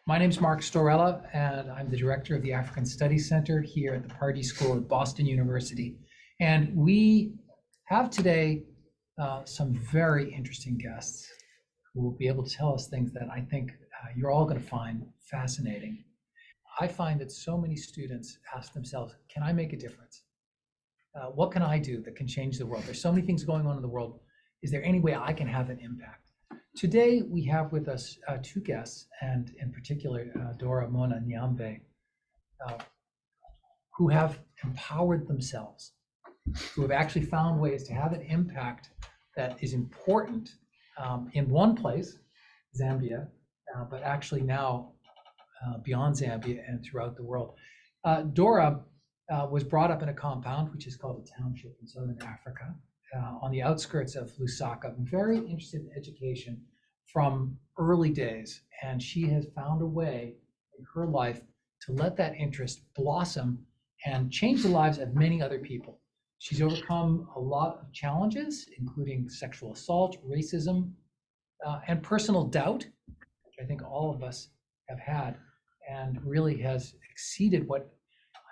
My name is Mark Storella, and I'm the director of the African Studies Center here at the Pardee School at Boston University. And we have today some very interesting guests who will be able to tell us things that I think you're all going to find fascinating. I find that so many students ask themselves, can I make a difference? What can I do that can change the world? There's so many things going on in the world. Is there any way I can have an impact? Today, we have with us two guests, and in particular, Dora, Moono, and Nyambe, who have empowered themselves, who have actually found ways to have an impact that is important in one place, Zambia, but actually now beyond Zambia and throughout the world. Dora was brought up in a compound, which is called a township in Southern Africa, on the outskirts of Lusaka, very interested in education from early days. And she has found a way in her life to let that interest blossom and change the lives of many other people. She's overcome a lot of challenges, including sexual assault, racism, and personal doubt, which I think all of us have had, and really has exceeded what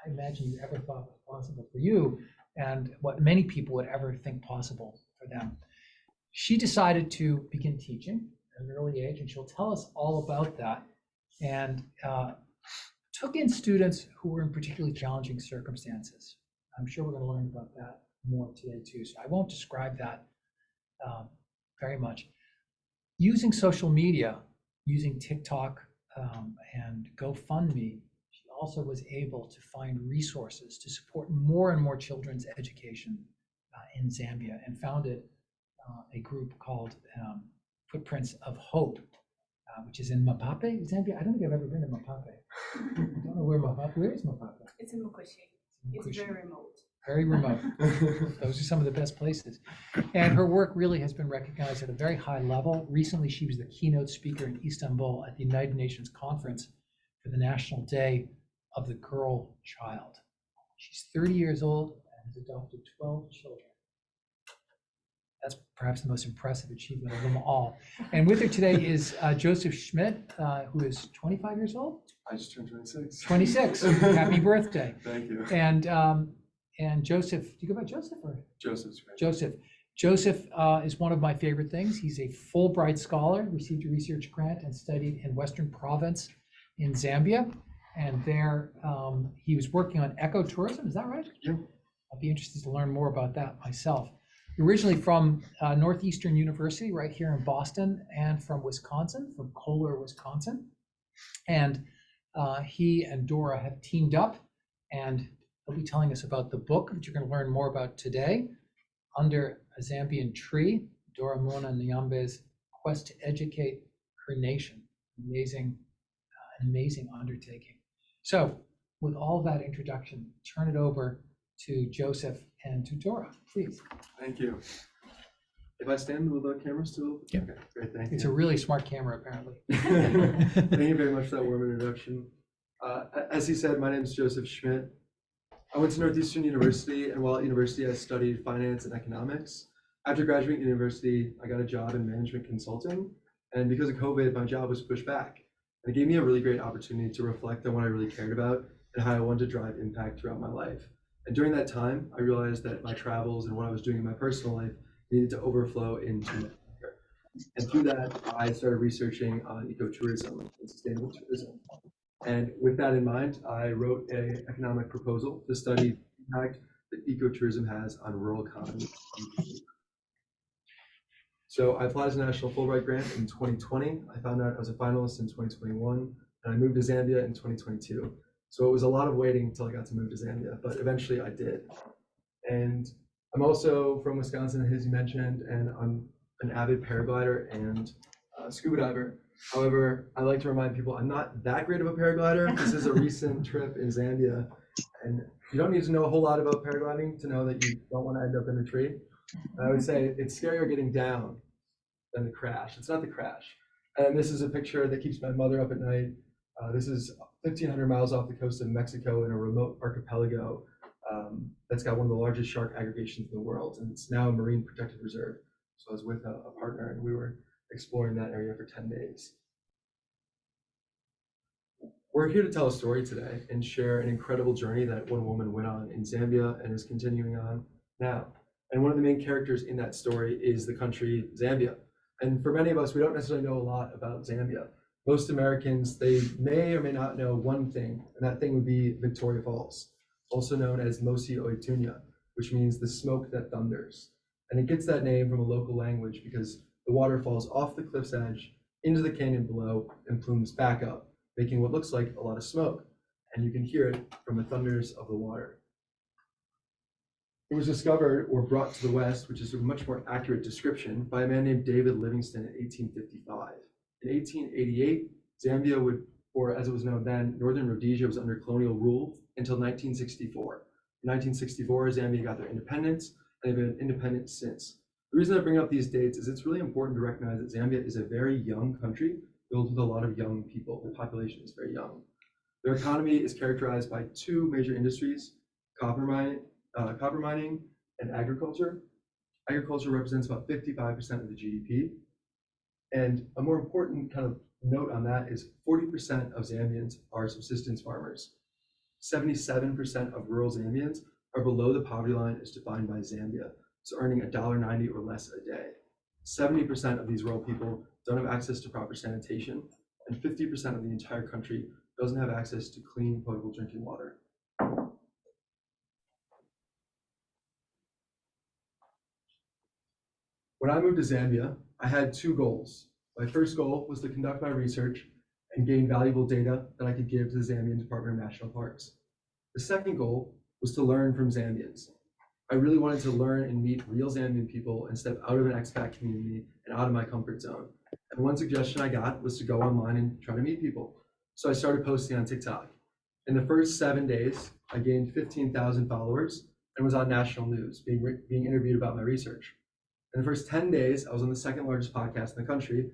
I imagine you ever thought was possible for you, and what many people would ever think possible for them. She decided to begin teaching at an early age, and she'll tell us all about that, and took in students who were in particularly challenging circumstances. I'm sure we're going to learn about that more today too, so I won't describe that very much. Using social media, using TikTok and GoFundMe, also was able to find resources to support more and more children's education in Zambia, and founded a group called Footprints of Hope, which is in Mapape, Zambia. I don't think I've ever been to Mapape. I don't know where Mapape. Where is Mapape? It's in Mukushi. It's very remote. Very remote. Those are some of the best places. And her work really has been recognized at a very high level. Recently, she was the keynote speaker in Istanbul at the United Nations Conference for the National Day of the Girl Child. She's 30 years old and has adopted 12 children. That's perhaps the most impressive achievement of them all. And with her today is Joseph Schmitt, who is 25 years old. I just turned 26. 26. Happy birthday. Thank you. And Joseph, do you go by Joseph or? Joseph's great. Joseph. Joseph is one of my favorite things. He's a Fulbright scholar, received a research grant, and studied in Western Province in Zambia. And there he was working on ecotourism, is that right? Yeah. I'll be interested to learn more about that myself. Originally from Northeastern University right here in Boston, and from Wisconsin, from Kohler, Wisconsin. And he and Dora have teamed up, and they'll be telling us about the book, which you're going to learn more about today, Under a Zambian Tree, Dora, Moono, and Nyambe's quest to educate her nation. An amazing undertaking. So with all that introduction, turn it over to Joseph and to Dora, please. Thank you. If I stand, will the camera still? Yeah. Okay, great, thank you. It's a really smart camera, apparently. Thank you very much for that warm introduction. As he said, my name is Joseph Schmitt. I went to Northeastern University, and while at university, I studied finance and economics. After graduating university, I got a job in management consulting, and because of COVID, my job was pushed back. It gave me a really great opportunity to reflect on what I really cared about and how I wanted to drive impact throughout my life. And during that time, I realized that my travels and what I was doing in my personal life needed to overflow into my career. And through that, I started researching on ecotourism and sustainable tourism. And with that in mind, I wrote an economic proposal to study the impact that ecotourism has on rural economies. So I applied as a national Fulbright grant in 2020. I found out I was a finalist in 2021, and I moved to Zambia in 2022. So it was a lot of waiting until I got to move to Zambia, but eventually I did. And I'm also from Wisconsin, as you mentioned, and I'm an avid paraglider and scuba diver. However, I like to remind people I'm not that great of a paraglider. This is a recent trip in Zambia, and you don't need to know a whole lot about paragliding to know that you don't want to end up in a tree. I would say it's scarier getting down than the crash. It's not the crash. And this is a picture that keeps my mother up at night. This is 1,500 miles off the coast of Mexico in a remote archipelago that's got one of the largest shark aggregations in the world. And it's now a marine protected reserve. So I was with a partner, and we were exploring that area for 10 days. We're here to tell a story today and share an incredible journey that one woman went on in Zambia and is continuing on now. And one of the main characters in that story is the country Zambia. And for many of us, we don't necessarily know a lot about Zambia. Most Americans, they may or may not know one thing, and that thing would be Victoria Falls, also known as Mosi Oitunya, which means the smoke that thunders. And it gets that name from a local language because the water falls off the cliff's edge into the canyon below and plumes back up, making what looks like a lot of smoke. And you can hear it from the thunders of the water. It was discovered or brought to the West, which is a much more accurate description, by a man named David Livingstone in 1855. In 1888, Zambia would, or as it was known then, Northern Rhodesia was under colonial rule until 1964. In 1964, Zambia got their independence, and they've been independent since. The reason I bring up these dates is it's really important to recognize that Zambia is a very young country filled with a lot of young people. The population is very young. Their economy is characterized by two major industries, copper mining and agriculture. Agriculture represents about 55% of the GDP. And a more important kind of note on that is 40% of Zambians are subsistence farmers. 77% of rural Zambians are below the poverty line as defined by Zambia, so earning $1.90 or less a day. 70% of these rural people don't have access to proper sanitation, and 50% of the entire country doesn't have access to clean, potable drinking water. When I moved to Zambia, I had two goals. My first goal was to conduct my research and gain valuable data that I could give to the Zambian Department of National Parks. The second goal was to learn from Zambians. I really wanted to learn and meet real Zambian people and step out of an expat community and out of my comfort zone. And one suggestion I got was to go online and try to meet people. So I started posting on TikTok. In the first 7 days, I gained 15,000 followers and was on national news, being interviewed about my research. In the first 10 days, I was on the second largest podcast in the country.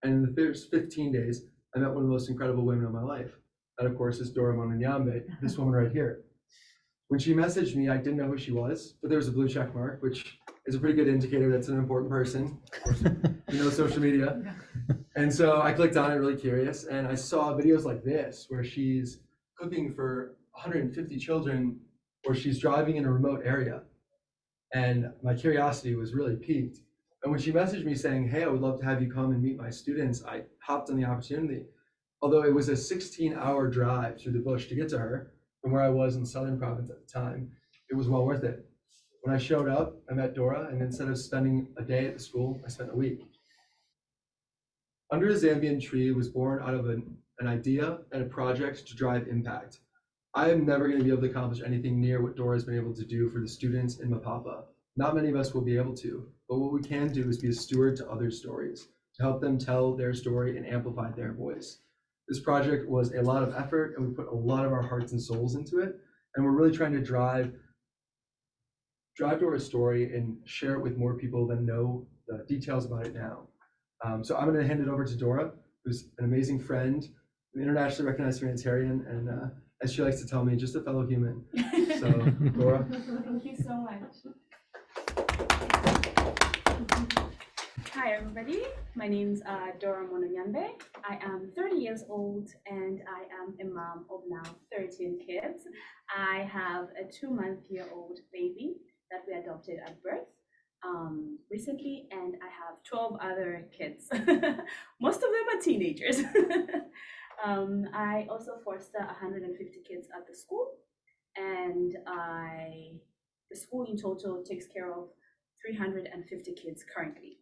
And in the first 15 days, I met one of the most incredible women of my life. That, of course, is Dora Nyambe, this woman right here. When she messaged me, I didn't know who she was, but there was a blue check mark, which is a pretty good indicator that's an important person. Of course, you know, social media. And so I clicked on it, really curious, and I saw videos like this, where she's cooking for 150 children, or she's driving in a remote area. And my curiosity was really piqued. And when she messaged me saying, hey, I would love to have you come and meet my students, I hopped on the opportunity. Although it was a 16-hour drive through the bush to get to her from where I was in Southern Province at the time, it was well worth it. When I showed up, I met Dora, and instead of spending a day at the school, I spent a week. Under a Zambian Tree was born out of an idea and a project to drive impact. I am never going to be able to accomplish anything near what Dora has been able to do for the students in Mapapa. Not many of us will be able to, but what we can do is be a steward to other stories, to help them tell their story and amplify their voice. This project was a lot of effort, and we put a lot of our hearts and souls into it, and we're really trying to drive Dora's story and share it with more people than know the details about it now. So I'm going to hand it over to Dora, who's an amazing friend, an internationally recognized humanitarian, and as she likes to tell me, just a fellow human. So, Dora. Thank you so much. Hi, everybody. My name's Dora Nyambe. I am 30 years old, and I am a mom of now 13 kids. I have a 2-month-old baby that we adopted at birth recently, and I have 12 other kids. Most of them are teenagers. I also foster 150 kids at the school, and the school in total takes care of 350 kids currently.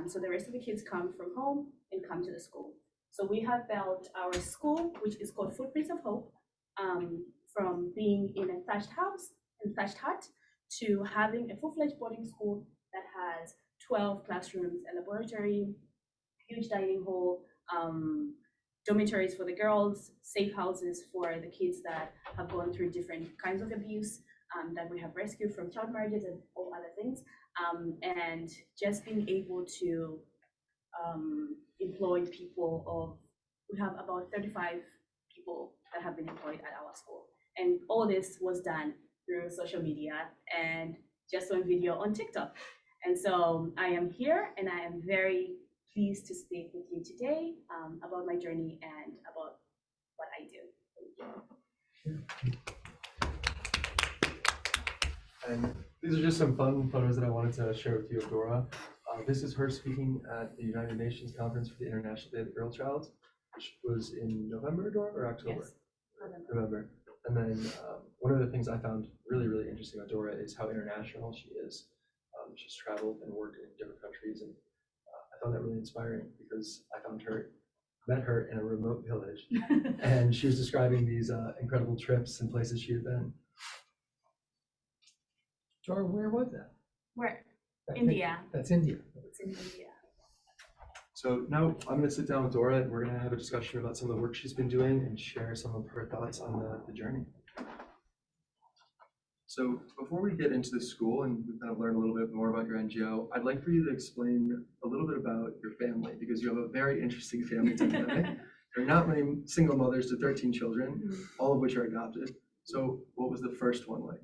So the rest of the kids come from home and come to the school. So we have built our school, which is called Footprints of Hope, from being in a thatched house and thatched hut to having a full-fledged boarding school that has 12 classrooms, a laboratory, huge dining hall, dormitories for the girls, safe houses for the kids that have gone through different kinds of abuse, that we have rescued from child marriages and all other things, and just being able to employ people we have about 35 people that have been employed at our school. And all this was done through social media and just on video on TikTok. And so I am here, and I am very pleased to speak with you today about my journey and about what I do. And these are just some fun photos that I wanted to share with you of Dora. This is her speaking at the United Nations Conference for the International Day of the Girl Child, which was in November, Dora, or October? Yes, November. November. And then one of the things I found really, really interesting about Dora is how international she is. She's traveled and worked in different countries, and I found that really inspiring because met her in a remote village, and she was describing these incredible trips and places she had been. Dora, where was that? Where? That India. That's India. It's in India. So now I'm going to sit down with Dora and we're going to have a discussion about some of the work she's been doing and share some of her thoughts on the journey. So before we get into the school and we kind of learn a little bit more about your NGO, I'd like for you to explain a little bit about your family because you have a very interesting family dynamic. There are not many single mothers to 13 children, all of which are adopted. So what was the first one like?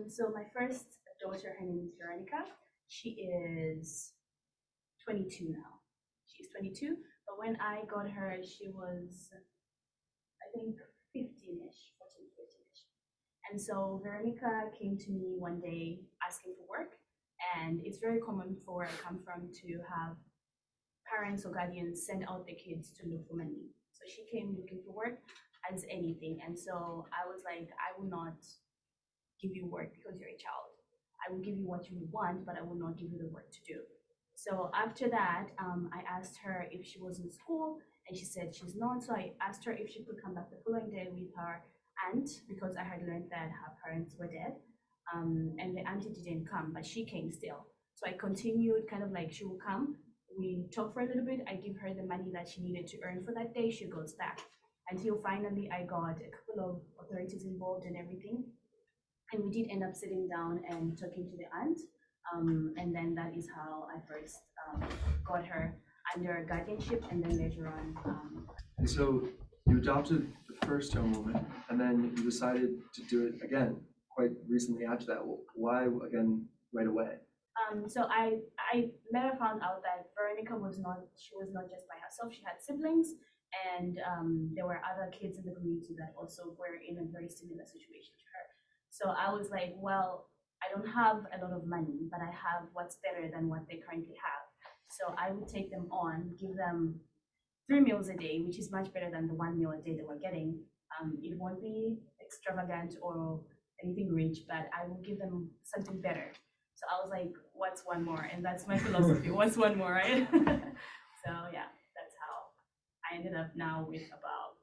So my first daughter, her name is Veronica. She is 22 now. She's 22, but when I got her, she was, I think, 15-ish, 14, 15-ish. And so Veronica came to me one day asking for work, and it's very common for where I come from to have parents or guardians send out their kids to look for money. So she came looking for work as anything, and so I was like, I will not give you work because you're a child. I will give you what you want, but I will not give you the work to do. So after that, I asked her if she was in school, and she said she's not. So I asked her if she could come back the following day with her aunt, because I had learned that her parents were dead. And the auntie didn't come, but she came still. So I continued, kind of like she will come. We talk for a little bit. I give her the money that she needed to earn for that day. She goes back. Until finally I got a couple of authorities involved and everything. And we did end up sitting down and talking to the aunt. And then that is how I first got her under guardianship, and then later on. And so you adopted the first young woman, and then you decided to do it again quite recently after that. Why again right away? So I later found out that Veronica was not just by herself. She had siblings, and there were other kids in the community that also were in a very similar situation to her. So I was like, well, I don't have a lot of money, but I have what's better than what they currently have. So I would take them on, give them 3 meals a day, which is much better than the 1 meal a day they were getting. It won't be extravagant or anything rich, but I will give them something better. So I was like, what's one more? And that's my philosophy. What's one more, right? So yeah, that's how I ended up now with about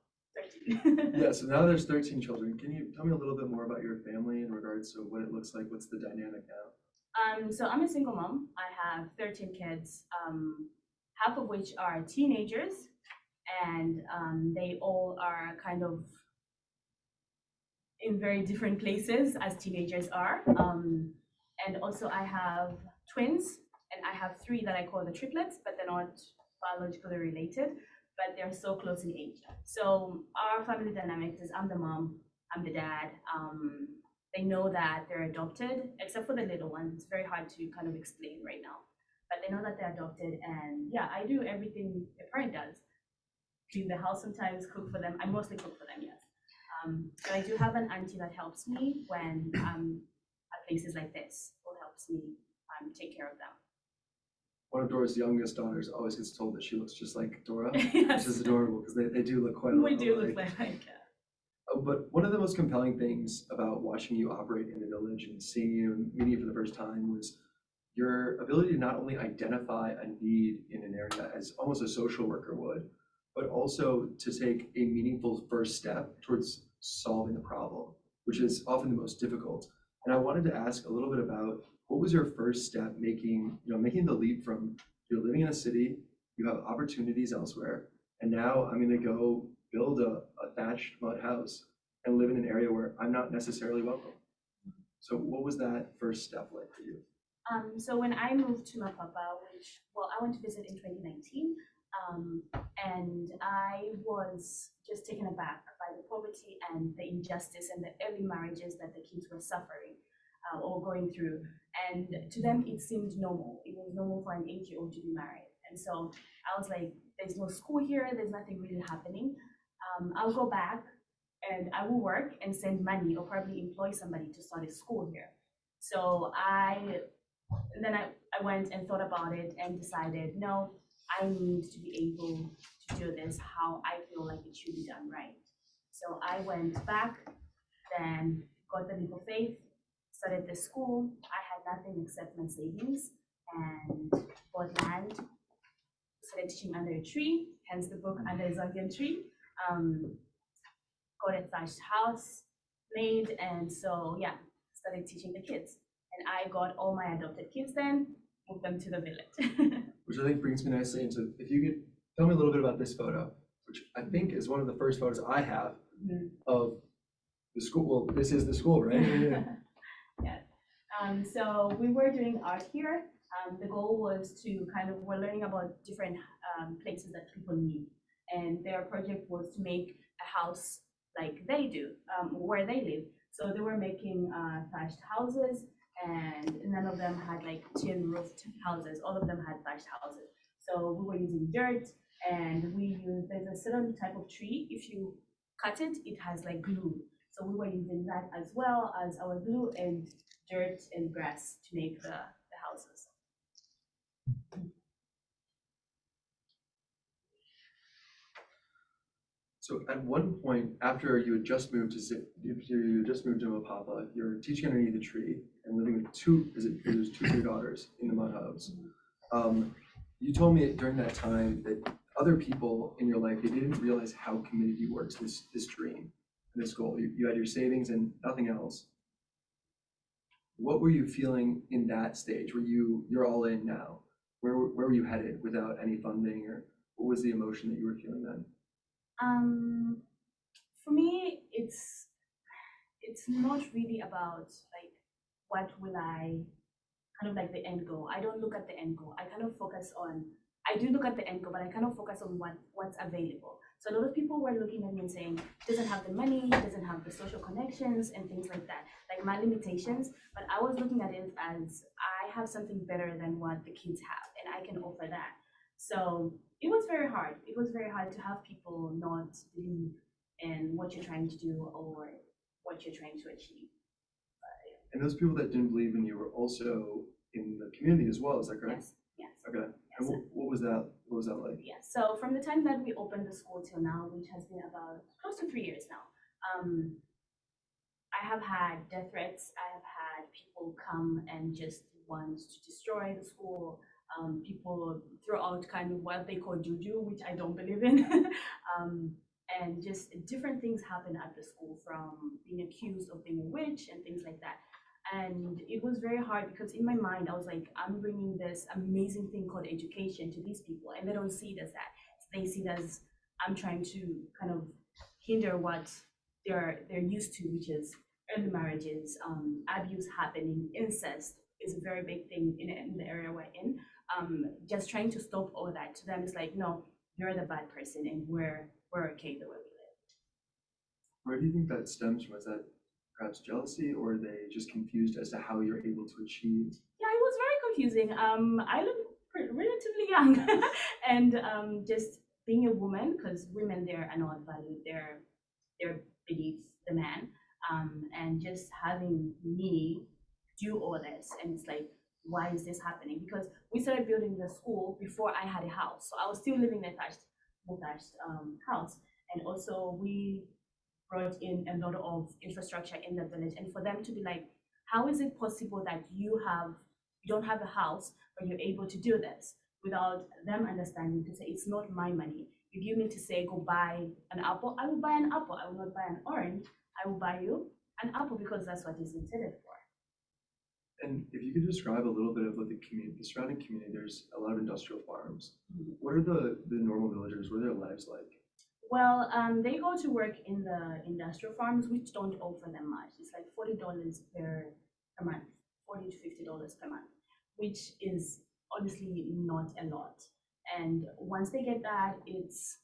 13. Yeah, so now there's 13 children. Can you tell me a little bit more about your family in regards to what it looks like? What's the dynamic now? So I'm a single mom. I have 13 kids, half of which are teenagers, and they all are kind of in very different places as teenagers are. And also I have twins, and I have 3 that I call the triplets, but they're not biologically related, but they're so close in age. So our family dynamics is I'm the mom, I'm the dad. They know that they're adopted, except for the little ones. It's very hard to kind of explain right now, but they know that they're adopted. And yeah, I do everything a parent does. Clean the house sometimes, cook for them. I mostly cook for them, yes. But I do have an auntie that helps me when at places like this, who helps me take care of them. One of Dora's youngest daughters always gets told that she looks just like Dora, Yes. which is adorable because they do look quite a lot We do alike. look like But one of the most compelling things about watching you operate in the village and seeing you and meeting you for the first time was your ability to not only identify a need in an area as almost a social worker would, but also to take a meaningful first step towards solving the problem, which is often the most difficult. And I wanted to ask a little bit about what was your first step making the leap from you're living in a city, you have opportunities elsewhere, and now I'm going to go build a thatched mud house and live in an area where I'm not necessarily welcome. So what was that first step like for you? So when I moved to Mapapa, I went to visit in 2019, and I was just taken aback by the poverty and the injustice and the early marriages that the kids were suffering or going through. And to them, it seemed normal. It was normal for an 8-year-old to be married. And so I was like, there's no school here, there's nothing really happening. I'll go back and I will work and send money or probably employ somebody to start a school here. So I went and thought about it and decided, no, I need to be able to do this how I feel like it should be done right. So I went back, then got the leap of faith, started the school. I had nothing except my savings and bought land, started teaching under a tree, hence the book Under a Zambian Tree. Got a thatched house made, and so yeah, started teaching the kids. And I got all my adopted kids then, moved them to the village. Which I think brings me nicely into, if you could tell me a little bit about this photo, which I think is one of the first photos I have of the school. Well, this is the school, right? Yeah. Yes. So we were doing art here. The goal was to we're learning about different places that people need. And their project was to make a house like they do, where they live. So they were making thatched houses, and none of them had like tin roofed houses. All of them had thatched houses. So we were using dirt, and there's a certain type of tree. If you cut it, it has like glue. So we were using that as well as our glue and dirt and grass to make the houses. So at one point, after you had just moved to Mapapa, you're teaching underneath a tree and living with two of your daughters in the mud hubs. You told me during that time that other people in your life, they didn't realize how committed you were to this dream, this goal. You had your savings and nothing else. What were you feeling in that stage where you're all in now? Where were you headed without any funding, or what was the emotion that you were feeling then? For me, it's not really about like what will I like the end goal. I don't look at the end goal. I do look at the end goal, but I kind of focus on what's available. So a lot of people were looking at me and saying, doesn't have the money, doesn't have the social connections and things like that, like my limitations. But I was looking at it as I have something better than what the kids have, and I can offer that. So it was very hard. It was very hard to have people not believe in what you're trying to do or what you're trying to achieve. And those people that didn't believe in you were also in the community as well, is that correct? Yes. Okay. Yes. And what was that like? Yeah, so from the time that we opened the school till now, which has been about close to 3 years now, I have had death threats. I have had people come and just want to destroy the school. People throw out kind of what they call juju, which I don't believe in. And just different things happen at the school, from being accused of being a witch and things like that. And it was very hard because in my mind, I was like, I'm bringing this amazing thing called education to these people, and they don't see it as that. They see it as I'm trying to kind of hinder what they're used to, which is early marriages, abuse happening, incest is a very big thing in the area we're in. Just trying to stop all that. To them, it's like, no, you're the bad person, and we're okay the way we live. Where do you think that stems from? Is that perhaps jealousy, or are they just confused as to how you're able to achieve? Yeah, it was very confusing. I look relatively young, and just being a woman, because women there are not valued. They're beneath the man, and just having me do all this, and it's like, why is this happening? Because we started building the school before I had a house, so I was still living in a thatched house, and also we brought in a lot of infrastructure in the village, and for them to be like, how is it possible that you don't have a house but you're able to do this, without them understanding to say, it's not my money. You give me to say, go buy an apple, I will buy an apple. I will not buy an orange. I will buy you an apple because that's what it's intended for. And if you could describe a little bit of what the surrounding community, there's a lot of industrial farms. What are the normal villagers, what are their lives like? Well, they go to work in the industrial farms, which don't offer them much. It's like $40 per month, $40 to $50 per month, which is honestly not a lot. And once they get that, it's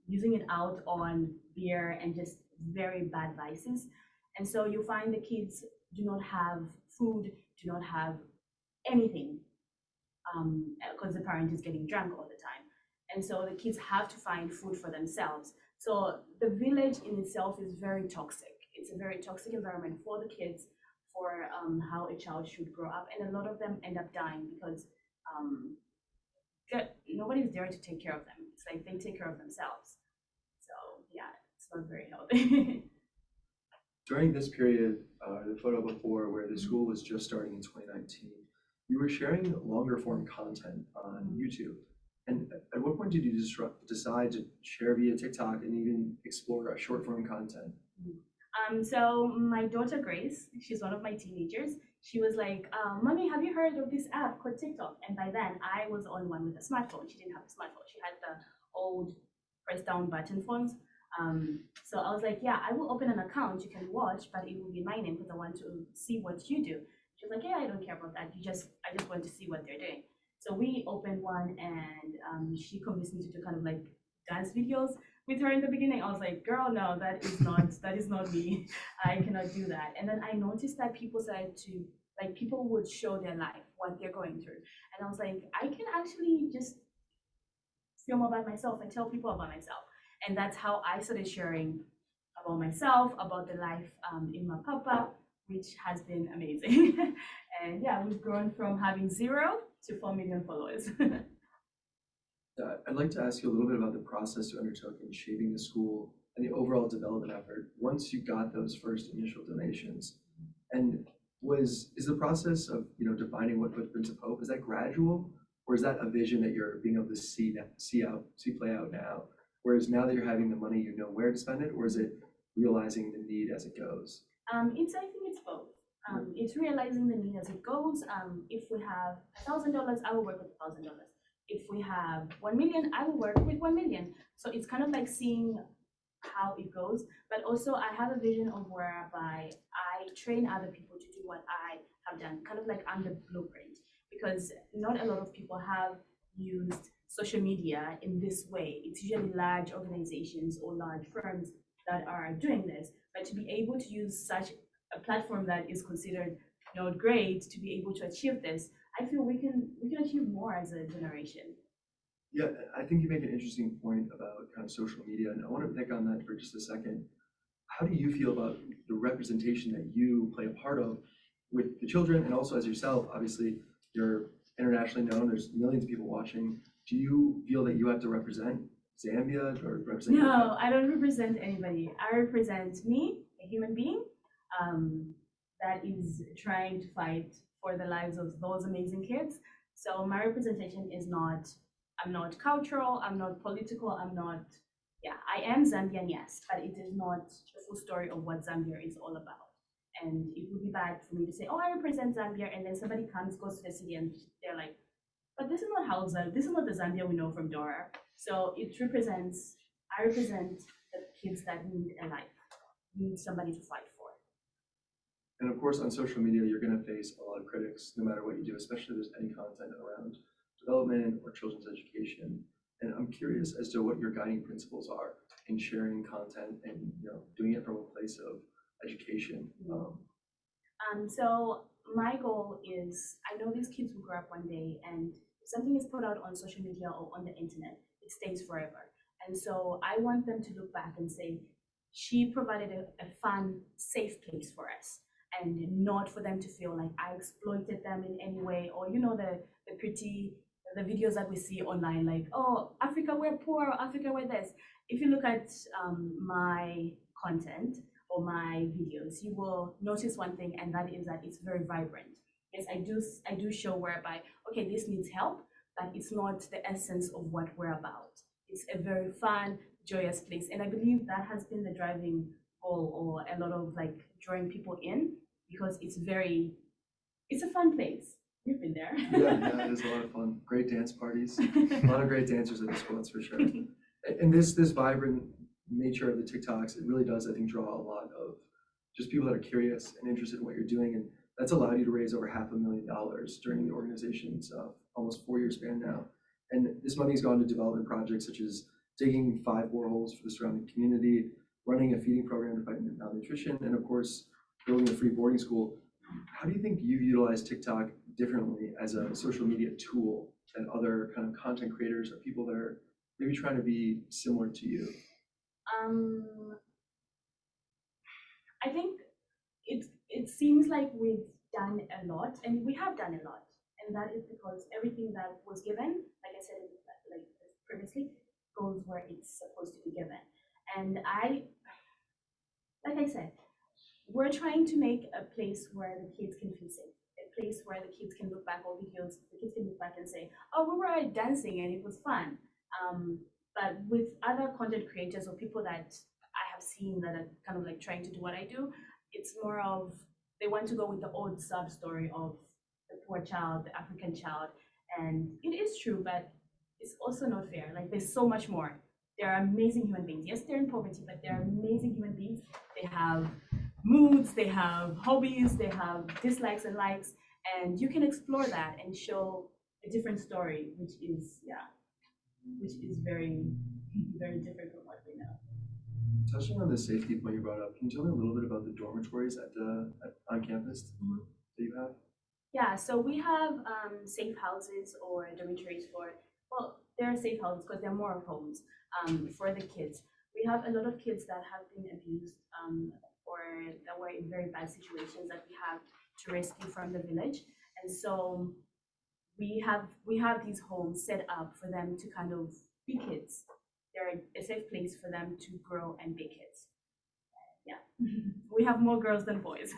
using it out on beer and just very bad vices. And so you find the kids do not have food, do not have anything, because the parent is getting drunk all the time. And so the kids have to find food for themselves. So the village in itself is very toxic. It's a very toxic environment for the kids, for how a child should grow up. And a lot of them end up dying because nobody's there to take care of them. It's like they take care of themselves. So yeah, it's not very healthy. During this period, the photo before where the school was just starting in 2019, you were sharing longer form content on YouTube. And at what point did you decide to share via TikTok and even explore short form content? So my daughter Grace, she's one of my teenagers. She was like, "Mommy, have you heard of this app called TikTok?" And by then I was on one with a smartphone. She didn't have a smartphone. She had the old press down button phones. So I was like, "Yeah, I will open an account. You can watch, but it will be my name because I want to see what you do." She's like, "Yeah, I don't care about that. I just want to see what they're doing." So we opened one, and she convinced me to do kind of like dance videos with her in the beginning. I was like, "Girl, no, that is not me. I cannot do that." And then I noticed that people started to, like, people would show their life, what they're going through. And I was like, I can actually just film about myself and tell people about myself. And that's how I started sharing about myself, about the life in my papa, which has been amazing. And yeah, we've grown from having 0 to 4 million followers. I'd like to ask you a little bit about the process you undertook in shaping the school and the overall development effort once you got those first initial donations. And is the process of defining what footprints of hope, is that gradual, or is that a vision that you're being able to see play out now? Whereas now that you're having the money, you know where to spend it, or is it realizing the need as it goes? I think it's both. It's realizing the need as it goes. If we have $1,000, I will work with $1,000. If we have 1 million, I will work with 1 million. So it's kind of like seeing how it goes, but also I have a vision of whereby I train other people to do what I have done, kind of like I'm the blueprint, because not a lot of people have used social media in this way. It's usually large organizations or large firms that are doing this, but to be able to use such a platform that is considered not great to be able to achieve this, I feel we can achieve more as a generation. Yeah, I think you make an interesting point about kind of social media, and I want to pick on that for just a second. How do you feel about the representation that you play a part of with the children, and also as yourself? Obviously, you're internationally known. There's millions of people watching. Do you feel that you have to represent Zambia or represent? No, I don't represent anybody. I represent me, a human being, that is trying to fight for the lives of those amazing kids. So my representation is not, I'm not cultural, I'm not political, I'm not, yeah, I am Zambian, yes, but it is not the full story of what Zambia is all about. And it would be bad for me to say, "Oh, I represent Zambia," and then somebody goes to the city and they're like, "But this is not how this is not the Zambia we know from Dora." So I represent the kids that need a life, need somebody to fight for. And of course, on social media, you're going to face a lot of critics, no matter what you do, especially if there's any content around development or children's education. And I'm curious as to what your guiding principles are in sharing content and doing it from a place of education. So my goal is, I know these kids will grow up one day, and if something is put out on social media or on the internet, it stays forever. And so I want them to look back and say, she provided a fun, safe place for us, and not for them to feel like I exploited them in any way, or the videos that we see online, like, "Oh, Africa, we're poor, Africa, we're this." If you look at my content or my videos, you will notice one thing, and that is that it's very vibrant. Yes, I do show whereby, okay, this needs help, but it's not the essence of what we're about. It's a very fun, joyous place, and I believe that has been the driving goal, or a lot of like drawing people in, because it's a fun place. You've been there. Yeah, it is a lot of fun. Great dance parties, a lot of great dancers at the school, that's for sure. And this vibrant nature of the TikToks, it really does, I think, draw a lot of just people that are curious and interested in what you're doing, and that's allowed you to raise over $500,000 during the organization's almost 4-year span now. And this money's gone to development projects such as digging 5 boreholes for the surrounding community, running a feeding program to fight malnutrition, and of course, building a free boarding school. How do you think you've utilized TikTok differently as a social media tool than other kind of content creators or people that are maybe trying to be similar to you? I think it seems like we've done a lot, and we have done a lot, and that is because everything that was given, like I said, like previously, goes where it's supposed to be given. And like I said, we're trying to make a place where the kids can feel safe, a place where the kids can look back, all the kids can look back and say, oh, we were dancing and it was fun. But with other content creators or people that I have seen that are kind of like trying to do what I do, it's more of they want to go with the old sub story of the poor child, the African child. And it is true, but it's also not fair. Like there's so much more. They're amazing human beings. Yes, they're in poverty, but they're amazing human beings. They have moods, they have hobbies, they have dislikes and likes, and you can explore that and show a different story, which is very, very different from what we know. Touching on the safety point you brought up, can you tell me a little bit about the dormitories on campus that you have? Yeah, so we have safe houses or dormitories for, well, they're safe houses because they're more of homes for the kids. We have a lot of kids that have been abused or that were in very bad situations that we have to rescue from the village. And so we have these homes set up for them to kind of be kids. They're a safe place for them to grow and be kids. Yeah, we have more girls than boys.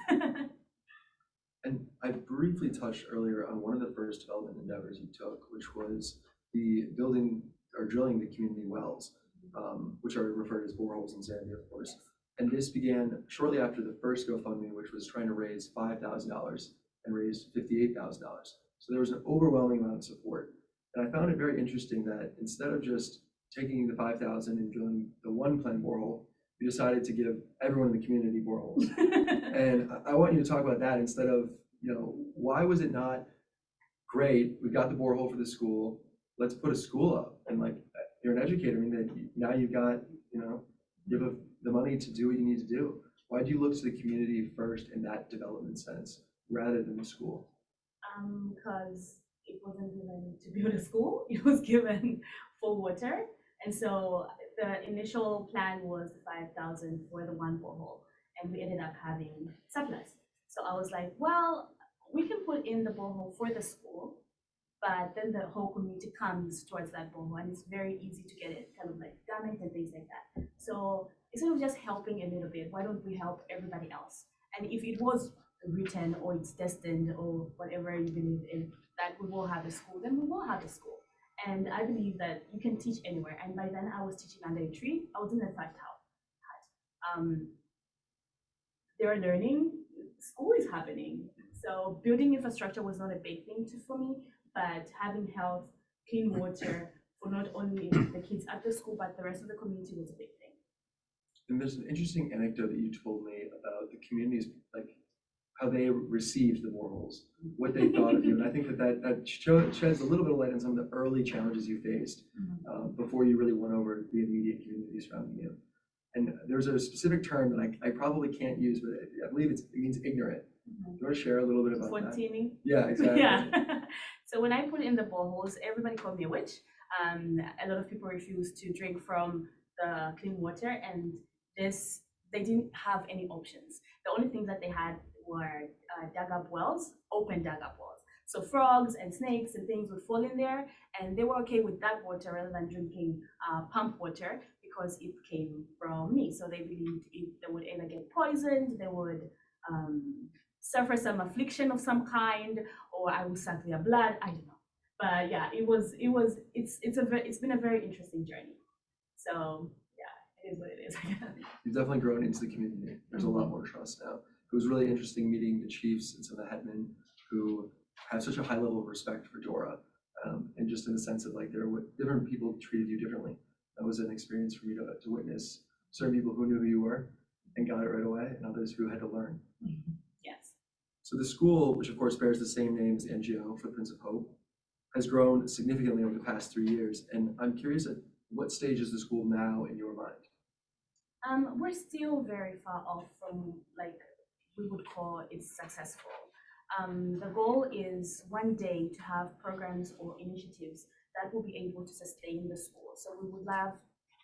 And I briefly touched earlier on one of the first development endeavors you took, which was the building or drilling the community wells, which are referred as boreholes in Zambia, of course. And this began shortly after the first GoFundMe, which was trying to raise $5,000 and raised $58,000. So there was an overwhelming amount of support. And I found it very interesting that instead of just taking the 5,000 and drilling the one planned borehole, we decided to give everyone in the community boreholes. And I want you to talk about that instead of, why was it not great? We got the borehole for the school. Let's put a school up. And like, you're an educator. I mean, now you've got, you have the money to do what you need to do. Why do you look to the community first in that development sense rather than the school? Because it wasn't given to build a school. It was given for water. And so the initial plan was 5,000 for the one borehole, and we ended up having surplus. So I was like, well, we can put in the borehole for the school, but then the whole community comes towards that borehole, and it's very easy to get it kind of like damaged and things like that. So instead of just helping a little bit, why don't we help everybody else? And if it was written or it's destined or whatever you believe in, that we will have a school, then we will have a school. And I believe that you can teach anywhere. And by then I was teaching under a tree. I was in a thatched hut. They're learning, school is happening. So building infrastructure was not a big thing for me, but having health, clean water for not only the kids at the school, but the rest of the community was a big thing. And there's an interesting anecdote that you told me about the communities, like how they received the boreholes, what they thought of you. And I think that sheds a little bit of light on some of the early challenges you faced before you really won over the immediate community surrounding you. And there's a specific term that I probably can't use, but I believe it means ignorant. Do you want to share a little bit about that? Yeah, exactly. Yeah. So when I put in the boreholes, everybody called me a witch. A lot of people refused to drink from the clean water, and they didn't have any options. The only things that they had were dug up wells, open dug up wells. So frogs and snakes and things would fall in there, and they were okay with that water rather than drinking pump water because it came from me. So they believed they would either get poisoned, they would suffer some affliction of some kind, or I would suck their blood. I don't know. But yeah, it's been a very interesting journey. So yeah, it is what it is. You've definitely grown into the community. There's a lot more trust now. It was really interesting meeting the chiefs and some of the headmen who have such a high level of respect for Dora, and just in the sense of like different people treated you differently. That was an experience for me to witness certain people who knew who you were and got it right away, and others who had to learn. Yes. So the school, which of course bears the same name as the NGO, Footprints of Hope, has grown significantly over the past 3 years. And I'm curious at what stage is the school now in your mind? We're still very far off from like we would call it successful. The goal is one day to have programs or initiatives that will be able to sustain the school. So we would love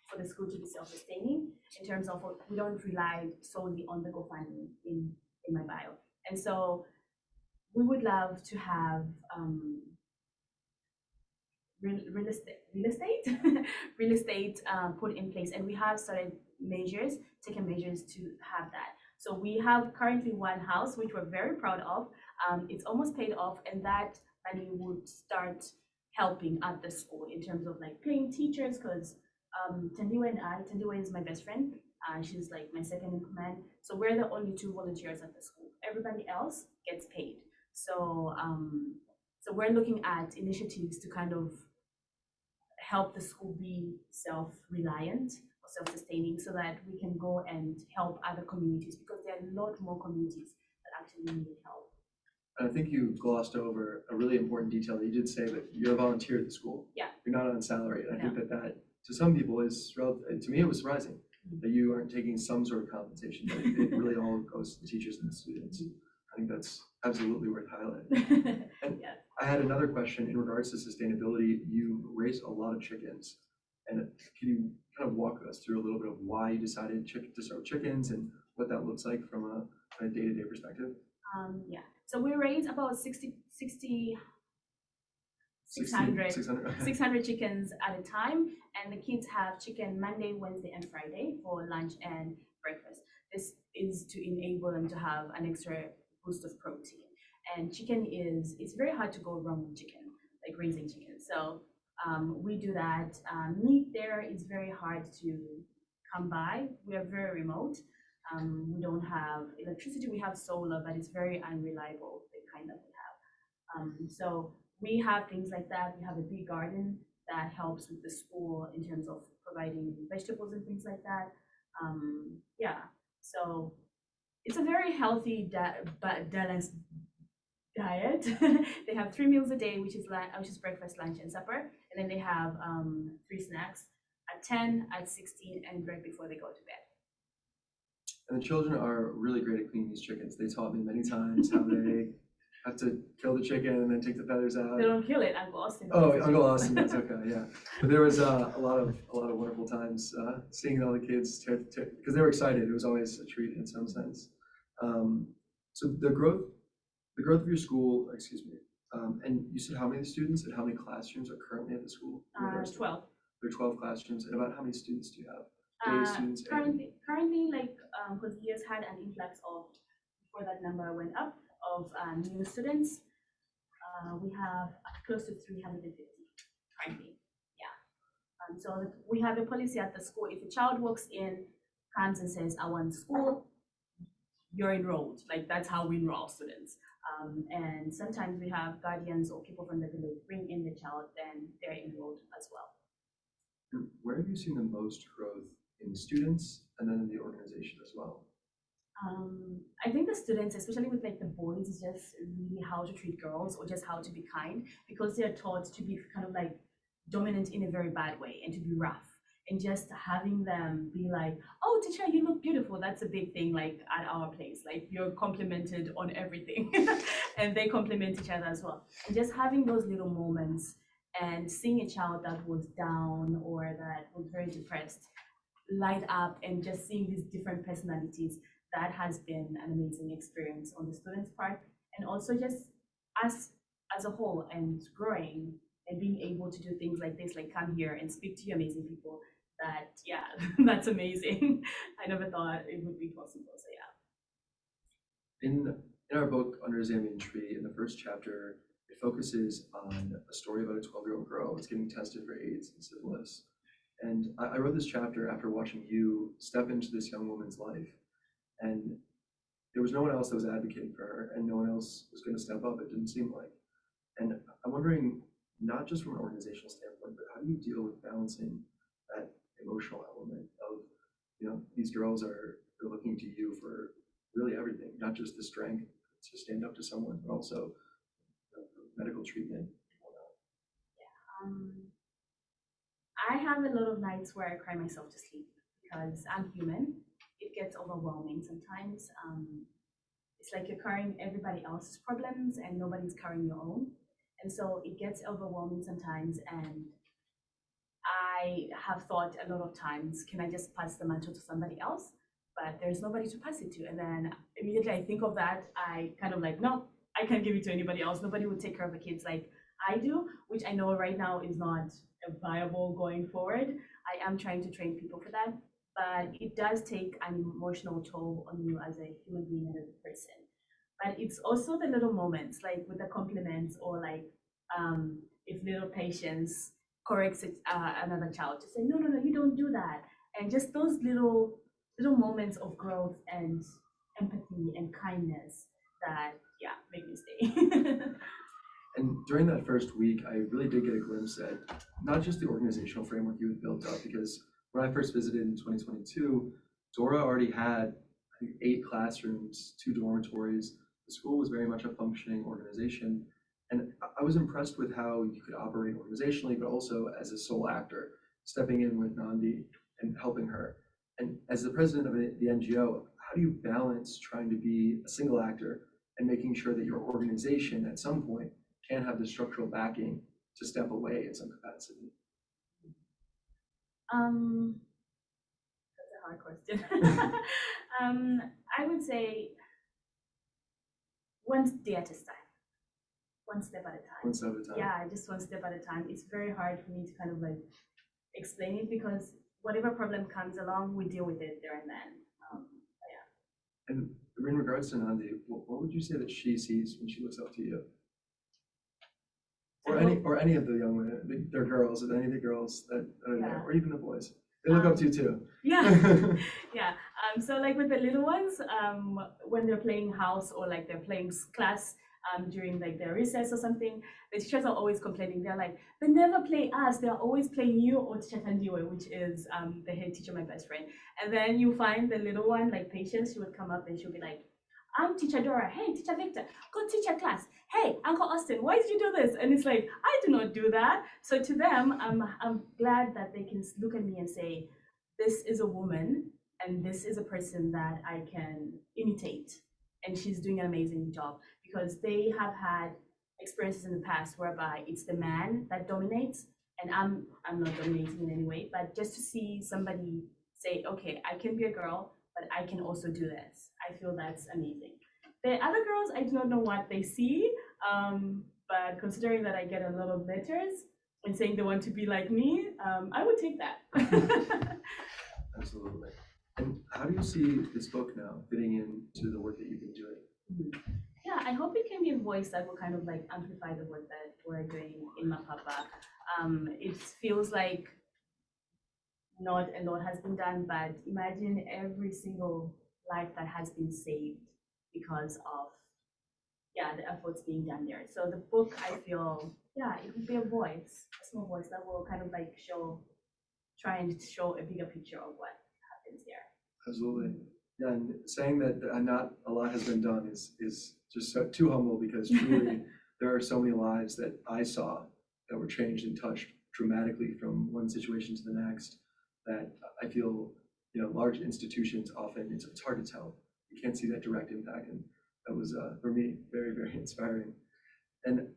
for the school to be self-sustaining in terms of we don't rely solely on the GoFundMe in my bio. And so we would love to have real estate put in place, and we have started taking measures to have that. So we have currently one house which we're very proud of. It's almost paid off, and that money would start helping at the school in terms of like paying teachers, because Tandiwe is my best friend. She's like my second in command. So we're the only two volunteers at the school. Everybody else gets paid. So so we're looking at initiatives to kind of help the school be self-reliant or self-sustaining, so that we can go and help other communities, because there are a lot more communities that actually need help. And I think you glossed over a really important detail that you did say, that you're a volunteer at the school. Yeah. You're not on salary. And I think that to some people is, to me, it was surprising that you aren't taking some sort of compensation, but it really all goes to the teachers and the students. I think that's absolutely worth highlighting. And I had another question in regards to sustainability. You raised a lot of chickens, and can you kind of walk us through a little bit of why you decided to start chickens and what that looks like from a day-to-day perspective? So we raise about 600 chickens at a time, and the kids have chicken Monday, Wednesday, and Friday for lunch and breakfast. This is to enable them to have an extra boost of protein. And it's very hard to go wrong with chicken, like raising chicken. So we do that. Meat there is very hard to come by. We are very remote. We don't have electricity. We have solar, but it's very unreliable, the kind that we have. So we have things like that. We have a big garden that helps with the school in terms of providing vegetables and things like that. So it's a very healthy balanced diet. They have 3 meals a day, which is breakfast, lunch, and supper, and then they have 3 snacks at 10, at 16, and right before they go to bed. And the children are really great at cleaning these chickens. They taught me many times how they have to kill the chicken and then take the feathers out. They don't kill it. Uncle Austin. Oh, Uncle Austin, that's okay, yeah. But there was a lot of wonderful times seeing all the kids because they were excited. It was always a treat in some sense. So the growth of your school, and you said how many students and how many classrooms are currently at the school? 12. There are 12 classrooms, and about how many students do you have? Students currently, like, because the years had an influx of, before that number went up, of new students. We have close to 350 currently. So we have a policy at the school. If a child walks in, comes and says, "I want school," you're enrolled. Like, that's how we enroll students. And sometimes we have guardians or people from the village bring in the child, then they're enrolled as well. Where have you seen the most growth in students and then in the organization as well? I think the students, especially with like the boys, is just really how to treat girls or just how to be kind, because they're taught to be kind of like dominant in a very bad way and to be rough. And just having them be like, "Oh, teacher, you look beautiful." That's a big thing, like at our place. Like, you're complimented on everything and they compliment each other as well. And just having those little moments and seeing a child that was down or that was very depressed light up, and just seeing these different personalities, that has been an amazing experience on the students' part. And also just us as a whole, and growing and being able to do things like this, like come here and speak to you amazing people. That's amazing. I never thought it would be possible. So In our book, Under a Zambian Tree, in the first chapter, it focuses on a story about a 12-year-old girl that's getting tested for AIDS and syphilis. And I wrote this chapter after watching you step into this young woman's life. And there was no one else that was advocating for her, and no one else was going to step up, it didn't seem like. And I'm wondering, not just from an organizational standpoint, but how do you deal with balancing that emotional element of, these girls are looking to you for really everything, not just the strength to stand up to someone, but also medical treatment. I have a lot of nights where I cry myself to sleep, because I'm human. It gets overwhelming sometimes. It's like you're carrying everybody else's problems and nobody's carrying your own. And so it gets overwhelming sometimes. And I have thought a lot of times, can I just pass the mantle to somebody else? But there's nobody to pass it to. And then immediately I think of that, I kind of like, no, I can't give it to anybody else. Nobody would take care of the kids like I do, which I know right now is not viable going forward. I am trying to train people for that, but it does take an emotional toll on you as a human being and as a person. But it's also the little moments, like with the compliments, or like if little patience corrects another child to say, no, no, no, you don't do that. And just those little moments of growth and empathy and kindness that, yeah, make me stay. And during that first week, I really did get a glimpse at not just the organizational framework you had built up, because when I first visited in 2022, Dora already had, I think, 8 classrooms, 2 dormitories. The school was very much a functioning organization. And I was impressed with how you could operate organizationally, but also as a sole actor, stepping in with Nandi and helping her. And as the president of the NGO, how do you balance trying to be a single actor and making sure that your organization at some point can have the structural backing to step away in some capacity? That's a hard question. I would say one day at a time, one step at a time. One step at a time. Yeah, just one step at a time. It's very hard for me to kind of like explain it, because whatever problem comes along, we deal with it there and then. Yeah. And in regards to Nandi, what would you say that she sees when she looks up to you? Or any of the young women, they're girls, or any of the girls that are there, or even the boys. They look up to you too. Yeah, yeah. So like with the little ones, when they're playing house or like they're playing class during like their recess or something, the teachers are always complaining. They're like, they never play us. They're always playing you or Teacher Tandiwe, which is the head teacher, my best friend. And then you find the little one, like Patience, she would come up and she'll be like, I'm Teacher Dora. Hey, Teacher Victor, go teach a class. Hey, Uncle Austin, why did you do this? And it's like, I do not do that. So to them, I'm glad that they can look at me and say, this is a woman and this is a person that I can imitate. And she's doing an amazing job, because they have had experiences in the past whereby it's the man that dominates, and I'm not dominating in any way, but just to see somebody say, okay, I can be a girl, but I can also do this. I feel that's amazing. The other girls, I do not know what they see, but considering that I get a lot of letters and saying they want to be like me, I would take that. Absolutely. And how do you see this book now fitting into the work that you've been doing? Yeah, I hope it can be a voice that will kind of like amplify the work that we're doing in Mapapa. It feels like not a lot has been done, but imagine every single life that has been saved because of, yeah, the efforts being done there. So the book, I feel, yeah, it would be a voice, a small voice that will kind of like try and show a bigger picture of what happens there. Absolutely. Yeah, and saying that not a lot has been done is just so, too humble, because truly there are so many lives that I saw that were changed and touched dramatically from one situation to the next, that I feel, large institutions often, it's hard to tell. You can't see that direct impact, and that was, for me, very, very inspiring. And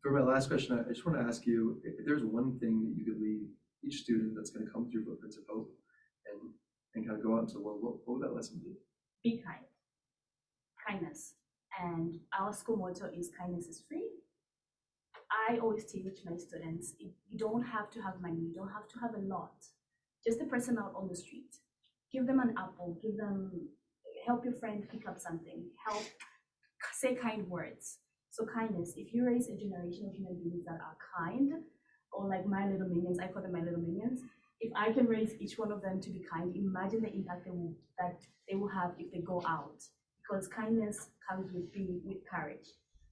for my last question, I just want to ask you, if there's one thing that you could leave each student that's going to come through Footprints of Hope and kind of go out into the world, what would that lesson be? Be kind. Kindness. And our school motto is kindness is free. I always teach my students, you don't have to have money, you don't have to have a lot. Just a person out on the street. Give them an apple, help your friend pick up something, say kind words. So kindness, if you raise a generation of human beings that are kind, or like my little minions, I call them my little minions, if I can raise each one of them to be kind, imagine the impact that they will have if they go out. Because kindness comes with courage,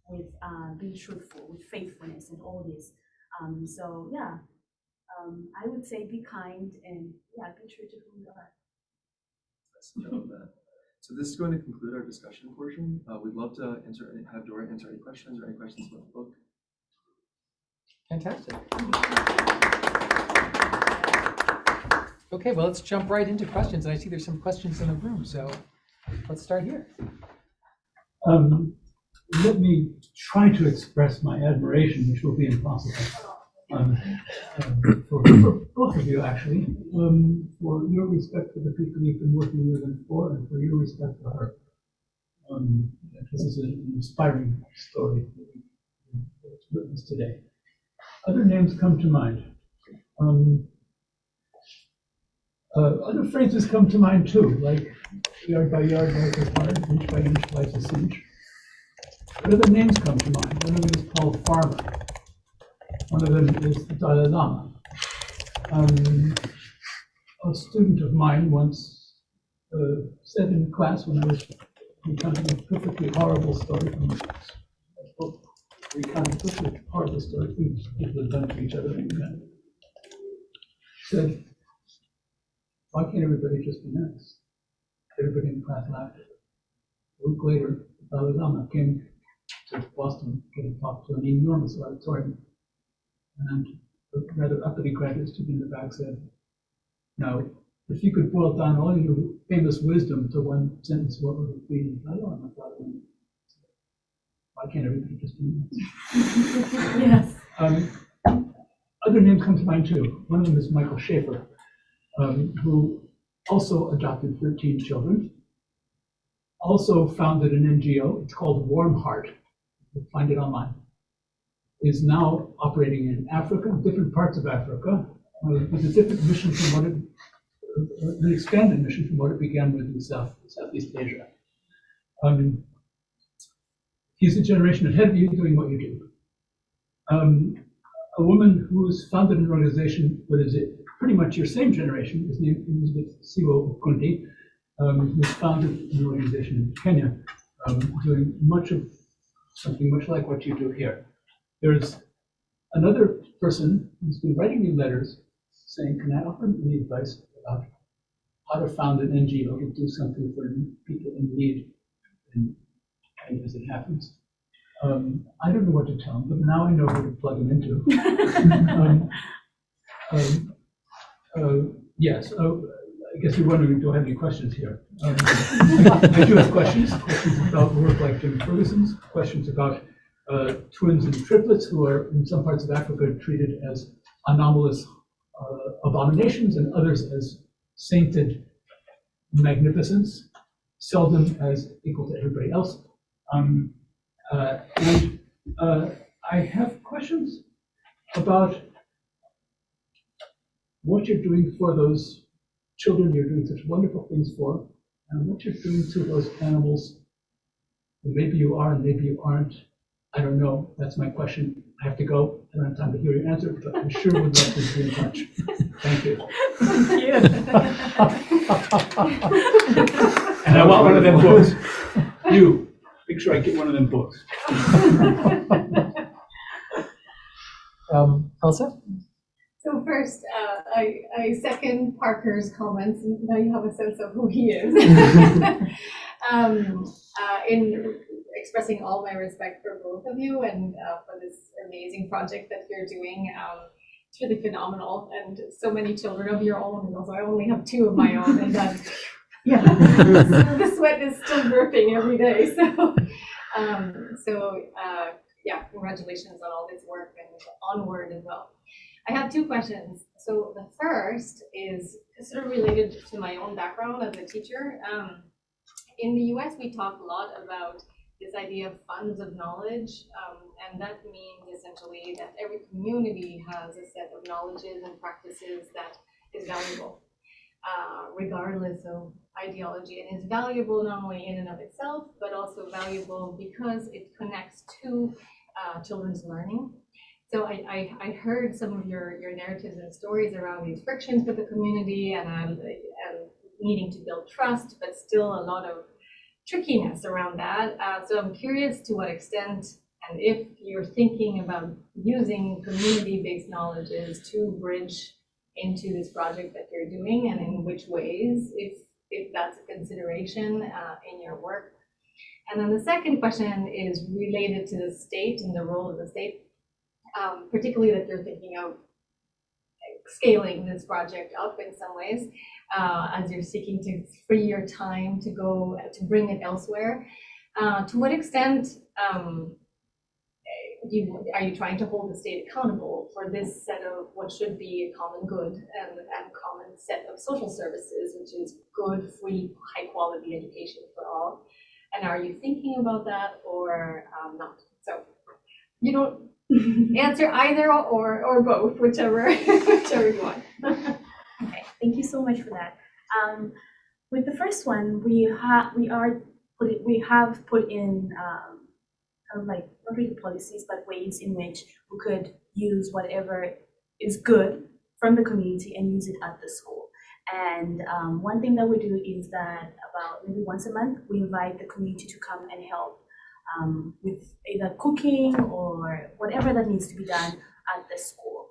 with being truthful, with faithfulness and all this. So yeah, I would say be kind and yeah, be true to who you are. Love that. So this is going to conclude our discussion portion. We'd love to have Dora answer any questions or any questions about the book. Fantastic. Okay, well, let's jump right into questions. And I see there's some questions in the room, so let's start here. let me try to express my admiration, which will be impossible, for both of you, actually, for your respect for the people you've been working with and for, and for your respect for her. This is an inspiring story that's witnessed today. Other names come to mind. Other phrases come to mind too, like yard by yard, life is hard, inch by inch, life is cinch. But other names come to mind. One of them is Paul Farmer. One of them is the Dalai Lama. A student of mine once said in class when I was recounting a perfectly horrible story from a book, recounting a perfectly horrible story things people had done to each other, and said, "Why can't everybody just be nice?" Everybody in the class laughed. A week later, the Dalai Lama came to Boston to talk to an enormous auditorium. And a rather uppity graduate student in the back said, "Now, if you could boil down all your famous wisdom to one sentence, what would it be?" I don't know, why can't everybody just be nice? Yes. Other names come to mind too. One of them is Michael Schaefer, who also adopted 13 children, also founded an NGO. It's called Warm Heart. You'll find it online. Is now operating in Africa, different parts of Africa, with a different mission from what it, an expanded mission from what it began with in Southeast Asia. He's a generation ahead of you doing what you do. A woman who's founded an organization that is pretty much your same generation, is named Elizabeth Siwo Kundi, who's founded an organization in Kenya, doing much of something much like what you do here. There's another person who's been writing me letters saying, "Can I offer any advice about how to found an NGO to do something for people in need?" And as it happens, I don't know what to tell him, but now I know who to plug him into. Yes, I guess you're wondering, do I have any questions here? I do have questions about work like Jim Ferguson's, questions about twins and triplets who are in some parts of Africa treated as anomalous abominations and others as sainted magnificence, seldom as equal to everybody else. I have questions about what you're doing for those children you're doing such wonderful things for, and what you're doing to those animals who maybe you are and maybe you aren't. I don't know. That's my question. I have to go. I don't have time to hear your answer, but I sure would love to be in touch. Thank you. Thank you. And I want one of them books. You, make sure I get one of them books. Elsa? So first, I second Parker's comments. Now you have a sense of who he is. In expressing all my respect for both of you and for this amazing project that you're doing. It's really phenomenal, and so many children of your own, and also I only have 2 of my own, and yeah, so the sweat is still dripping every day. So yeah, congratulations on all this work and onward as well. I have 2 questions. So the first is sort of related to my own background as a teacher. In the US, we talk a lot about this idea of funds of knowledge, and that means essentially that every community has a set of knowledges and practices that is valuable, regardless of ideology, and is valuable not only in and of itself, but also valuable because it connects to children's learning. So I heard some of your narratives and stories around these frictions with the community and needing to build trust, but still a lot of trickiness around that. So I'm curious to what extent, and if you're thinking about using community-based knowledges to bridge into this project that you're doing, and in which ways, if that's a consideration in your work. And then the second question is related to the state and the role of the state, particularly that you're thinking of scaling this project up in some ways, as you're seeking to free your time to go to bring it elsewhere. To what extent are you trying to hold the state accountable for this set of what should be a common good and common set of social services, which is good, free, high quality education for all? And are you thinking about that or not? So you don't answer either or both, whichever you want. Okay, thank you so much for that. With the first one, we have put in kind of like not really policies, but ways in which we could use whatever is good from the community and use it at the school. And one thing that we do is that about maybe once a month, we invite the community to come and help with either cooking or whatever that needs to be done at the school.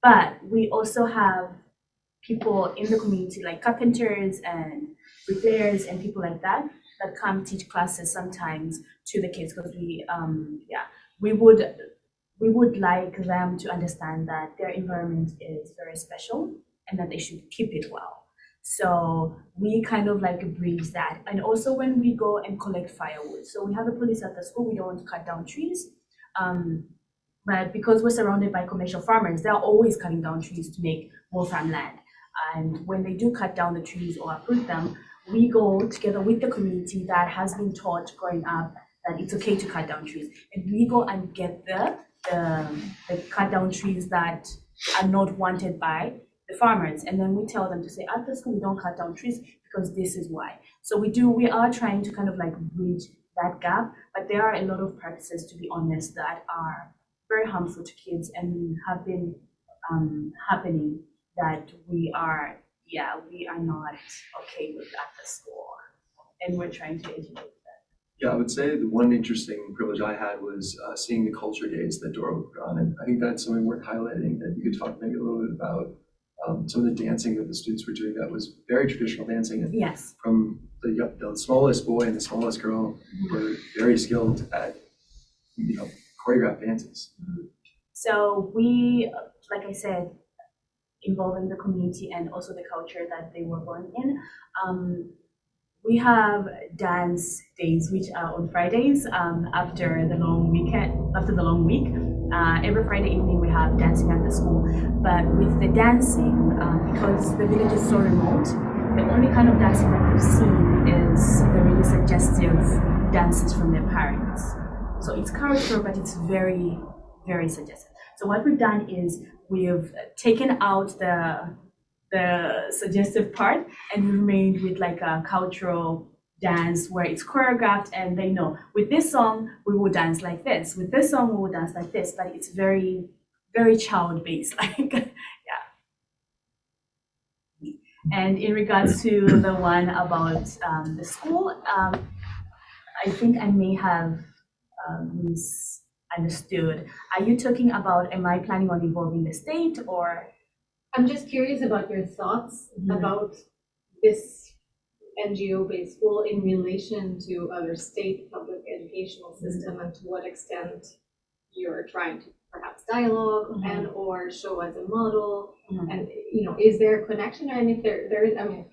But we also have people in the community like carpenters and bricklayers and people like that come teach classes sometimes to the kids, because we would like them to understand that their environment is very special and that they should keep it well. So we kind of like bridge that. And also when we go and collect firewood, so we have a policy at the school, we don't cut down trees. But because we're surrounded by commercial farmers, they're always cutting down trees to make more farmland. And when they do cut down the trees or uproot them, we go together with the community that has been taught growing up that it's okay to cut down trees. And we go and get the cut down trees that are not wanted by the farmers. And then we tell them to say, at the school, we don't cut down trees because this is why. So we are trying to kind of like bridge that gap, but there are a lot of practices, to be honest, that are very harmful to kids and have been happening that we are not okay with at the school, and we're trying to educate them. Yeah, I would say the one interesting privilege I had was seeing the culture days that Dora put on, and I think that's something worth highlighting, that you could talk maybe a little bit about some of the dancing that the students were doing that was very traditional dancing. And yes. From the smallest boy and the smallest girl were very skilled at choreographed dances. So we, like I said, involving the community and also the culture that they were born in. We have dance days, which are on Fridays after the long week. Every Friday evening we have dancing at the school. But with the dancing, because the village is so remote, the only kind of dancing that we've seen is the really suggestive dances from their parents. So it's character, but it's very, very suggestive. So what we've done is we've taken out the suggestive part and we've made with like a cultural dance where it's choreographed, and they know with this song we will dance like this, with this song we will dance like this, but it's very, very child based, like yeah. And in regards to the one about the school, I think I may have misunderstood. Are you talking about, am I planning on involving the state, or? I'm just curious about your thoughts about this NGO-based school in relation to other state public educational system, and to what extent you're trying to perhaps dialogue and or show as a model, and is there a connection? And if there is, I mean,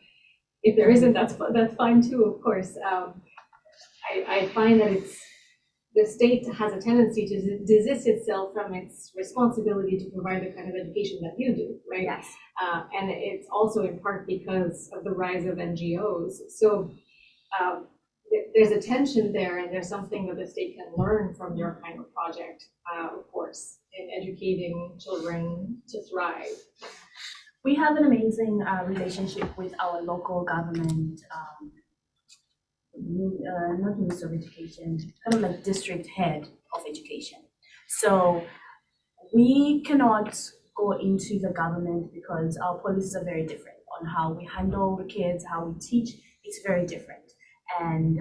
if there isn't, that's fine too, of course. I find that the state has a tendency to desist itself from its responsibility to provide the kind of education that you do, right? Yes. And it's also in part because of the rise of NGOs. So there's a tension there, and there's something that the state can learn from your kind of project, of course, in educating children to thrive. We have an amazing relationship with our local government, not Minister of Education, kind of like district head of education. So we cannot go into the government because our policies are very different on how we handle the kids, how we teach. It's very different. And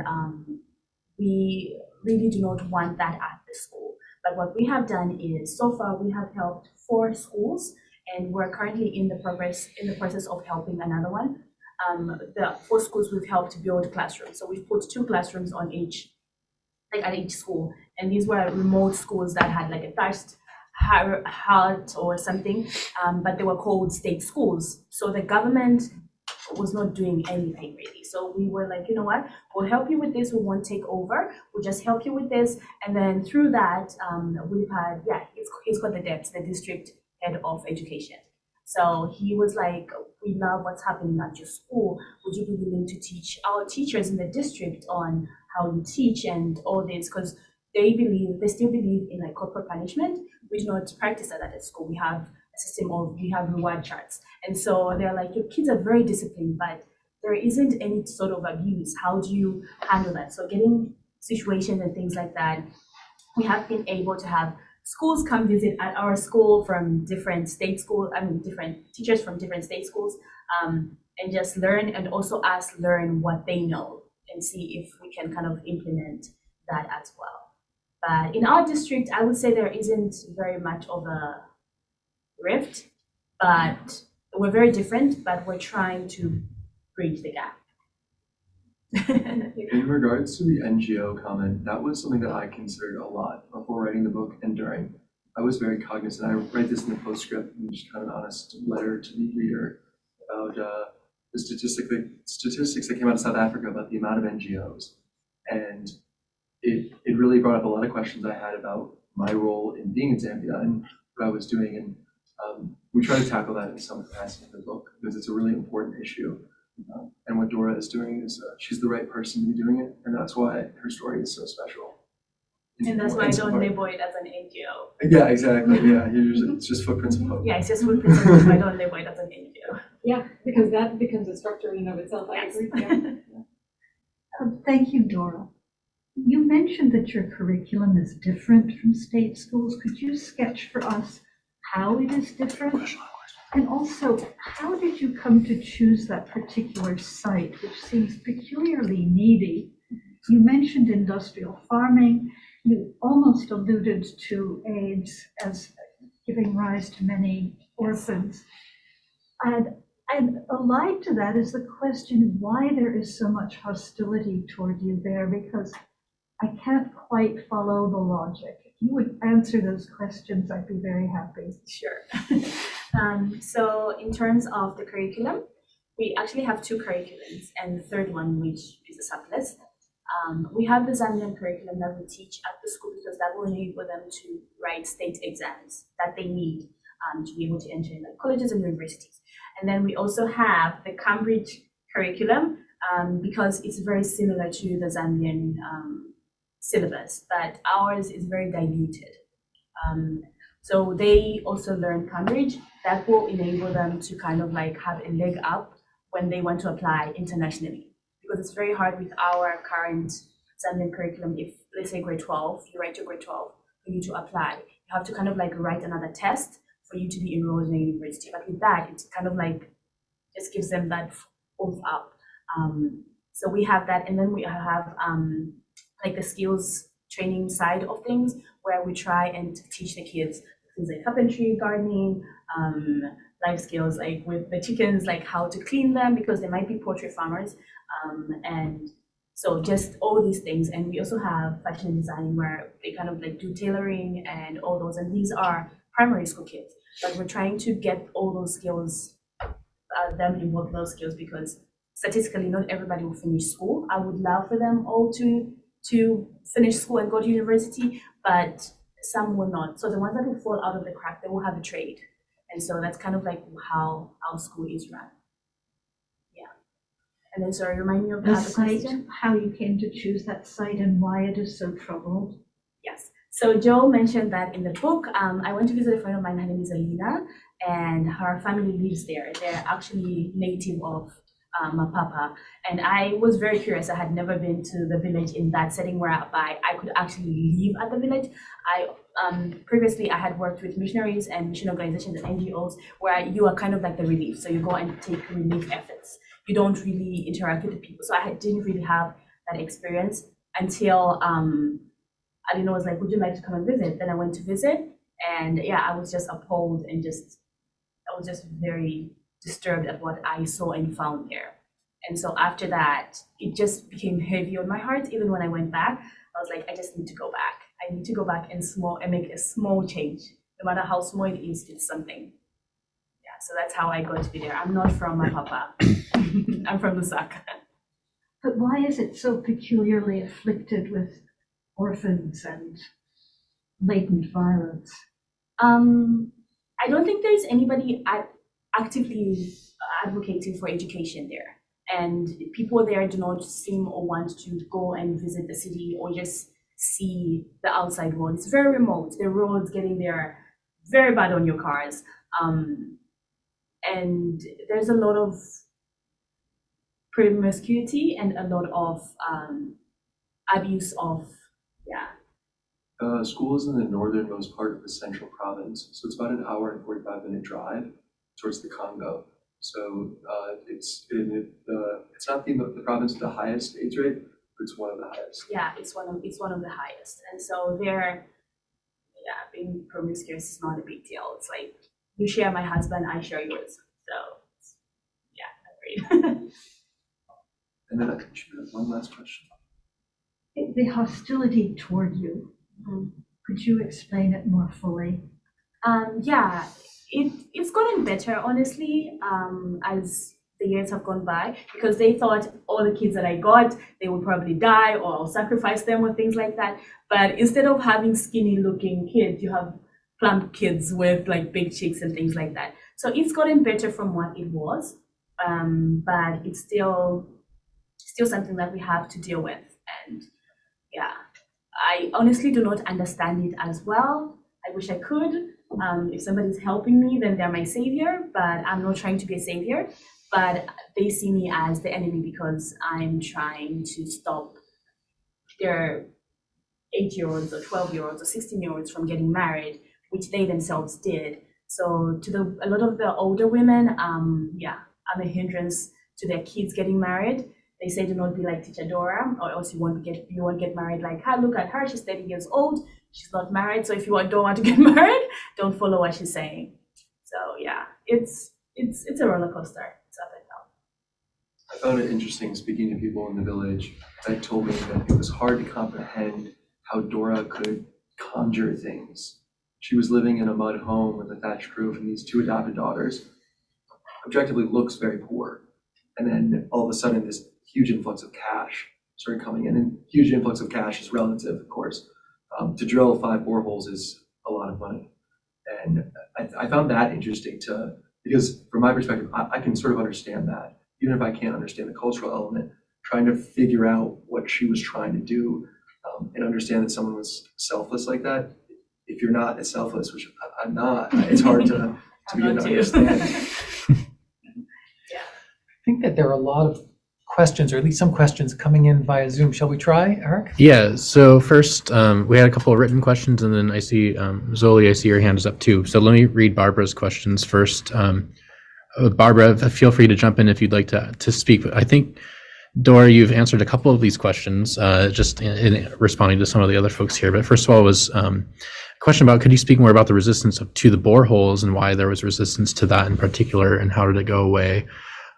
we really do not want that at the school. But what we have done is, so far we have helped 4 schools, and we're currently in the process of helping another one. The 4 schools we've helped build classrooms. So we've put 2 classrooms on at each school. And these were remote schools that had like a thatched hut or something, but they were called state schools. So the government was not doing anything really. So we were like, you know what, we'll help you with this, we won't take over, we'll just help you with this. And then through that, we've had, he's got the DEPS, the district head of education. So he was like, we love what's happening at your school. Would you be willing to teach our teachers in the district on how you teach and all this? Because they still believe in like corporal punishment. We do not practice that at school. We have a system of, we have reward charts. And so they're like, your kids are very disciplined, but there isn't any sort of abuse. How do you handle that? So getting situations and things like that, we have been able to have schools come visit at our school from different different teachers from different state schools, and just learn, and also us learn what they know and see if we can kind of implement that as well. But in our district, I would say there isn't very much of a rift, but we're very different, but we're trying to bridge the gap. In regards to the NGO comment, that was something that I considered a lot before writing the book and during. I was very cognizant. I write this in the postscript, and just kind of an honest letter to the reader about the statistics that came out of South Africa about the amount of NGOs. And it really brought up a lot of questions I had about my role in being in Zambia and what I was doing. And we try to tackle that in some capacity in the book because it's a really important issue. And what Dora is doing is she's the right person to be doing it, and that's why her story is so special. And that's why I don't label it as an NGO. Yeah, exactly. Yeah, it's just footprints of hope. Yeah, it's just footprints of hope. I don't label it as an NGO. Yeah, because that becomes a structure in and of itself. I agree. Yeah. Thank you, Dora. You mentioned that your curriculum is different from state schools. Could you sketch for us how it is different? And also, how did you come to choose that particular site, which seems peculiarly needy? You mentioned industrial farming. You almost alluded to AIDS as giving rise to many orphans. And allied to that is the question why there is so much hostility toward you there, because I can't quite follow the logic. If you would answer those questions, I'd be very happy. Sure. So in terms of the curriculum, we actually have two curriculums, and the third one, which is a surplus. We have the Zambian curriculum that we teach at the school because that will enable them to write state exams that they need to be able to enter in like colleges and universities. And then we also have the Cambridge curriculum because it's very similar to the Zambian syllabus, but ours is very diluted. So they also learn Cambridge. That will enable them to kind of like have a leg up when they want to apply internationally. Because it's very hard with our current Zambian curriculum. If, let's say, grade 12, you write your grade 12, for you to apply, you have to kind of like write another test for you to be enrolled in a university. But with that, it's kind of like just gives them that oomph up. So we have that, and then we have like the skills training side of things, where we try and teach the kids things like carpentry, gardening, life skills, like with the chickens, like how to clean them because they might be poultry farmers. And so just all these things. And we also have fashion and design where they kind of like do tailoring and all those. And these are primary school kids, but we're trying to get all those skills, them involved in those skills, because statistically not everybody will finish school. I would love for them all to finish school and go to university, but some will not. So the ones that will fall out of the crack, they will have a trade. And so that's kind of like how our school is run. Yeah. And then, sorry, remind me of the other question. How you came to choose that site and why it is so troubled. Yes. So Joe mentioned that in the book. I went to visit a friend of mine. Her name is Alina, and her family lives there. They're actually native of Mapapa, and I was very curious. I had never been to the village in that setting whereby I could actually live at the village. Previously I had worked with missionaries and mission organizations and NGOs where you are kind of like the relief. So you go and take relief efforts. You don't really interact with the people. So I didn't really have that experience until Alina was like, would you like to come and visit? Then I went to visit, and yeah, I was just appalled and I was just very disturbed at what I saw and found there. And so after that, it just became heavy on my heart. Even when I went back, I was like, I just need to go back. I need to go back and make a small change. No matter how small it is, it's something. Yeah, so that's how I got to be there. I'm not from Mapapa. I'm from Lusaka. But why is it so peculiarly afflicted with orphans and latent violence? I don't think there's anybody actively advocating for education there. And people there do not seem or want to go and visit the city or just see the outside world. It's very remote. The roads getting there very bad on your cars. And there's a lot of promiscuity and a lot of abuse of, School is in the northernmost part of the central province, so it's about an hour and 45-minute drive towards the Congo. So it's not the province with the highest AIDS rate, but it's one of the highest. Yeah, it's one of the highest. And so there, being promiscuous is not a big deal. It's like you share my husband, I share yours. So agreed. And then I think you have one last question. The hostility toward you, could you explain it more fully? It's gotten better, honestly, as the years have gone by, because they thought all the kids that I got, they would probably die or I'll sacrifice them or things like that. But instead of having skinny looking kids, you have plump kids with like big cheeks and things like that. So it's gotten better from what it was, but it's still something that we have to deal with. And I honestly do not understand it as well. I wish I could. If somebody's helping me, then they're my savior, but I'm not trying to be a savior. But they see me as the enemy because I'm trying to stop their 8-year-olds or 12-year-olds or 16-year-olds from getting married, which they themselves did. So to a lot of the older women, I'm a hindrance to their kids getting married. They say do not be like teacher Dora, or else you won't get married like her. Look at her, she's 30 years old, she's not married. So if you don't want to get married, don't follow what she's saying. So it's a roller coaster. It's up and down. I found it interesting speaking to people in the village that told me that it was hard to comprehend how Dora could conjure things. She was living in a mud home with a thatched roof and these 2 adopted daughters. Objectively looks very poor. And then all of a sudden this huge influx of cash started coming in, and huge influx of cash is relative, of course. To drill 5 boreholes is a lot of money. And I found that interesting because from my perspective, I can sort of understand that, even if I can't understand the cultural element, trying to figure out what she was trying to do and understand that someone was selfless like that. If you're not as selfless, which I'm not, it's hard to begin to understand. I think that there are a lot of questions, or at least some questions coming in via Zoom. Shall we try, Eric? Yeah, so first we had a couple of written questions, and then I see Zoli, I see your hand is up too. So let me read Barbara's questions first. Barbara, feel free to jump in if you'd like to speak. But I think, Dora, you've answered a couple of these questions just in responding to some of the other folks here. But first of all was a question about, could you speak more about the resistance to the boreholes and why there was resistance to that in particular, and how did it go away?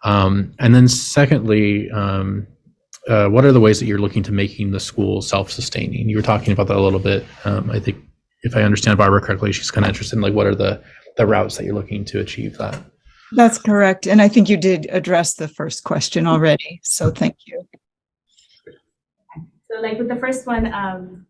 And then secondly, what are the ways that you're looking to making the school self-sustaining? You were talking about that a little bit. I think if I understand Barbara correctly, she's kind of interested in like what are the routes that you're looking to achieve that? That's correct. And I think you did address the first question already. So thank you. So like with the first one,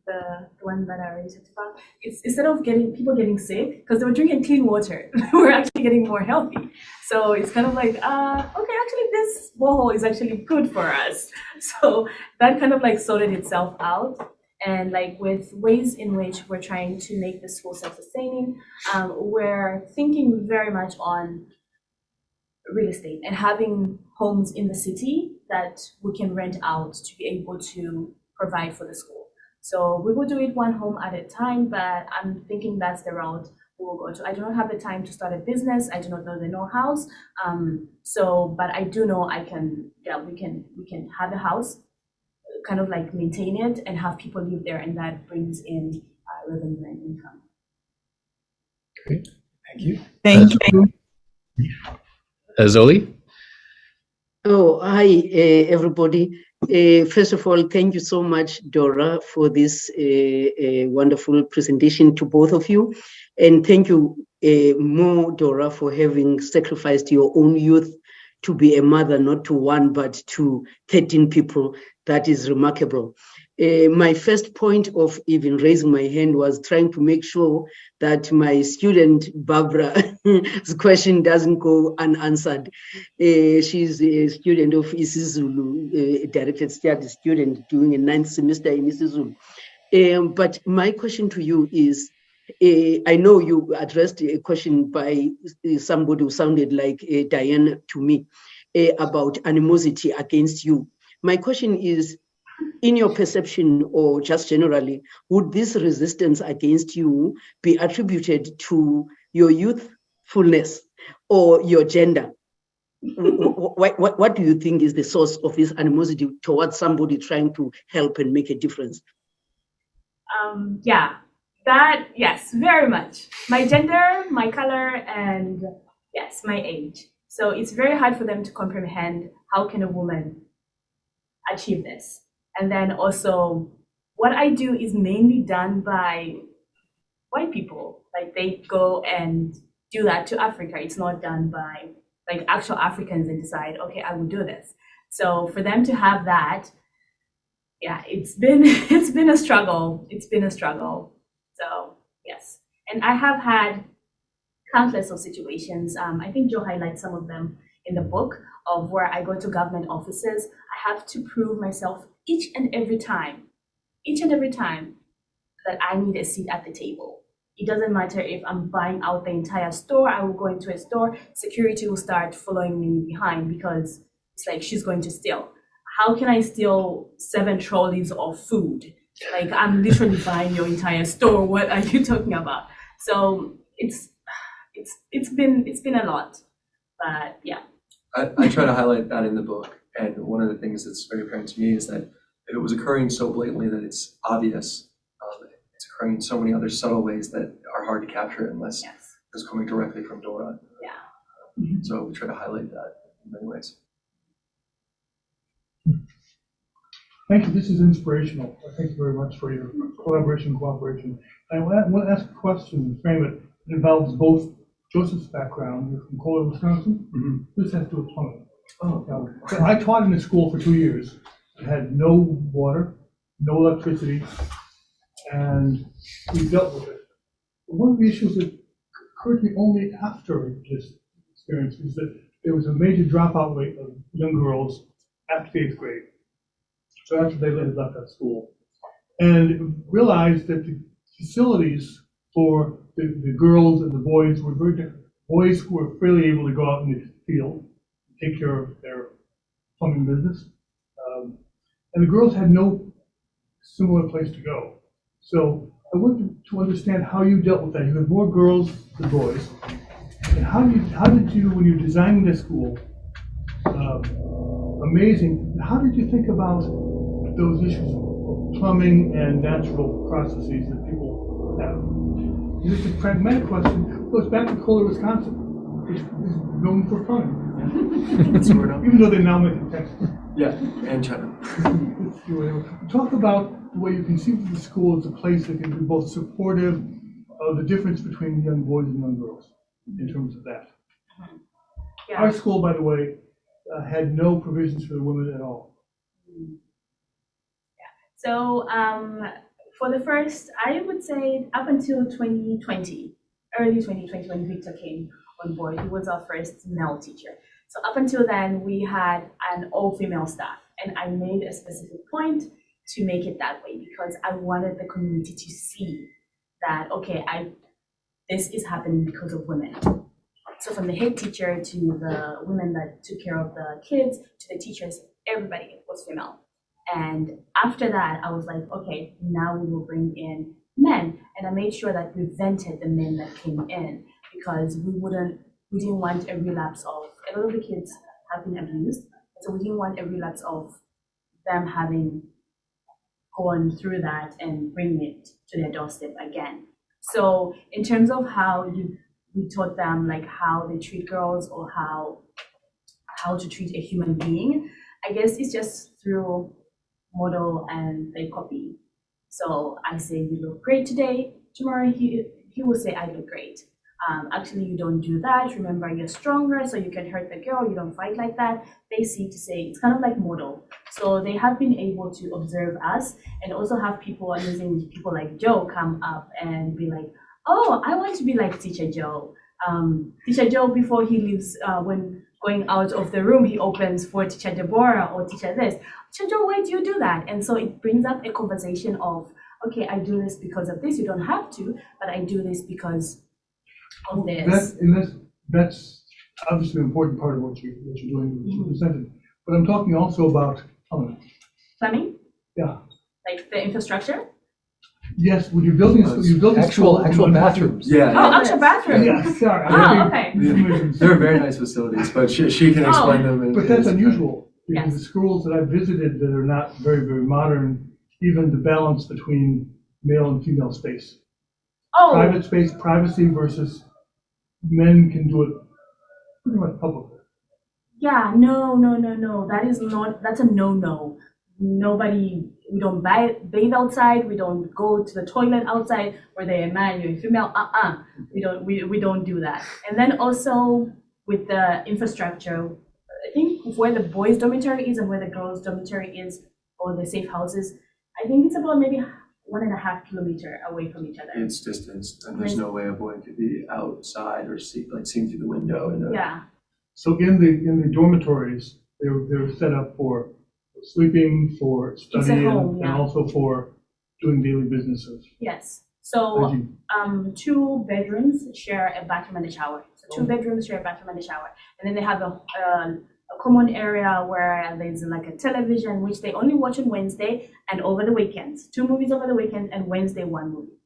the one that I already talked about, it's instead of people getting sick, because they were drinking clean water, we're actually getting more healthy. So it's kind of like, okay, actually this borehole is actually good for us. So that kind of like sorted itself out. And like with ways in which we're trying to make the school self-sustaining, we're thinking very much on real estate and having homes in the city that we can rent out to be able to provide for the school. So we will do it one home at a time, but I'm thinking that's the route we will go to. I do not have the time to start a business. I do not know the know-hows. But I do know we can have a house, kind of like maintain it and have people live there, and that brings in revenue and income. Great, thank you. Thank you. Zoli? Oh, hi, everybody. First of all, thank you so much, Dora, for this wonderful presentation to both of you. And thank you, Dora, for having sacrificed your own youth to be a mother, not to one, but to 13 people. That is remarkable. My first point of even raising my hand was trying to make sure that my student, Barbara's question doesn't go unanswered. She's a student of isiZulu, directed studies student doing a 9th semester in isiZulu. But my question to you is, I know you addressed a question by somebody who sounded like Diane to me about animosity against you. My question is, in your perception or just generally, would this resistance against you be attributed to your youthfulness or your gender? What do you think is the source of this animosity towards somebody trying to help and make a difference? Yes, very much. My gender, my color, and yes, my age. So it's very hard for them to comprehend how can a woman achieve this. And then also, what I do is mainly done by white people. Like they go and do that to Africa. It's not done by like actual Africans and decide, okay, I will do this. So for them to have that, yeah, it's been a struggle. It's been a struggle. So yes, and I have had countless of situations. I think Joe highlights some of them in the book of where I go to government offices. I have to prove myself each and every time that I need a seat at the table. It doesn't matter if I'm buying out the entire store. I will go into a store, security will start following me behind because it's like she's going to steal. How can I steal 7 trolleys of food? Like I'm literally buying your entire store. What are you talking about? So it's been a lot, but yeah. I try to highlight that in the book, and one of the things that's very apparent to me is that if it was occurring so blatantly that it's obvious, it's occurring in so many other subtle ways that are hard to capture unless it's coming directly from Dora. Yeah. So we try to highlight that in many ways. Thank you. This is inspirational. Thank you very much for your collaboration and cooperation. I want to ask a question, frame it. It involves both Joseph's background. You're from Kohler, Wisconsin. This has to do with plumbing. So I taught in a school for 2 years. It had no water, no electricity, and we dealt with it. But one of the issues that occurred to me only after this experience is that there was a major dropout rate of young girls after 8th grade. So after they had left that school, and realized that the facilities for the girls and the boys were very different. Boys were freely able to go out in the field, take care of their plumbing business, and the girls had no similar place to go. So I wanted to understand how you dealt with that. You had more girls than boys, and how did you, when you're designing the school, amazing. How did you think about those issues of plumbing and natural processes that people have? Just a pragmatic question goes back to Kohler, Wisconsin, which is known for plumbing. Even though they now make it Texas. Yeah, and China. Talk about the way you conceive of the school as a place that can be both supportive of the difference between young boys and young girls in terms of that. Yeah. Our school, by the way, had no provisions for the women at all. So for the first, I would say up until 2020, early 2020 when Victor came on board, he was our first male teacher. So up until then, we had an all-female staff, and I made a specific point to make it that way because I wanted the community to see that, okay, this is happening because of women. So from the head teacher to the women that took care of the kids, to the teachers, everybody was female. And after that, I was like, okay, now we will bring in men. And I made sure that we vented the men that came in because we didn't want a relapse of, a lot of the kids have been abused. So we didn't want a relapse of them having gone through that and bring it to their doorstep again. So in terms of how we taught them like how they treat girls or how to treat a human being, I guess it's just through model and they copy. So I say, you look great today. Tomorrow he will say, I look great. Actually, you don't do that. Remember, you're stronger, so you can hurt the girl. You don't fight like that. They seem to say it's kind of like model. So they have been able to observe us and also have people using people like Joe come up and be like, oh, I want to be like Teacher Joe. Teacher Joe, before he leaves, when going out of the room, he opens for Teacher Deborah or Teacher this. Teacher Joe, why do you do that? And so it brings up a conversation of, okay, I do this because of this. You don't have to, but I do this because of this. That's obviously an important part of what you're doing, what you presented. But I'm talking also about plumbing. Plumbing? Yeah. Like the infrastructure? Yes, when you're building, Actual bathrooms. Yeah. Oh, actual bathroom. Yeah, sorry. Oh, okay. They're very nice facilities, but she can explain them. But that's unusual, because Yes. the schools that I've visited that are not very, very modern, even the balance between male and female space. Oh, Private space, privacy versus men can do it pretty much publicly. yeah, no. That's a no. Nobody, we don't bathe outside, we don't go to the toilet outside, whether you're a man, you're a female, we don't do that. And then also with the infrastructure, I think where the boys' dormitory is and where the girls' dormitory is, or the safe houses, I think it's about maybe 1.5 kilometers away from each other. It's distance, and there's no way a boy could be outside or seeing through the window. Yeah. So in the dormitories, they're set up for sleeping, for studying, home, yeah. and also for doing daily businesses. Yes. So 2 bedrooms share a bathroom and a shower. So 2 bedrooms share a bathroom and a shower, and then they have a common area where there's like a television, which they only watch on Wednesday and over the weekends. 2 movies over the weekend, and Wednesday 1 movie.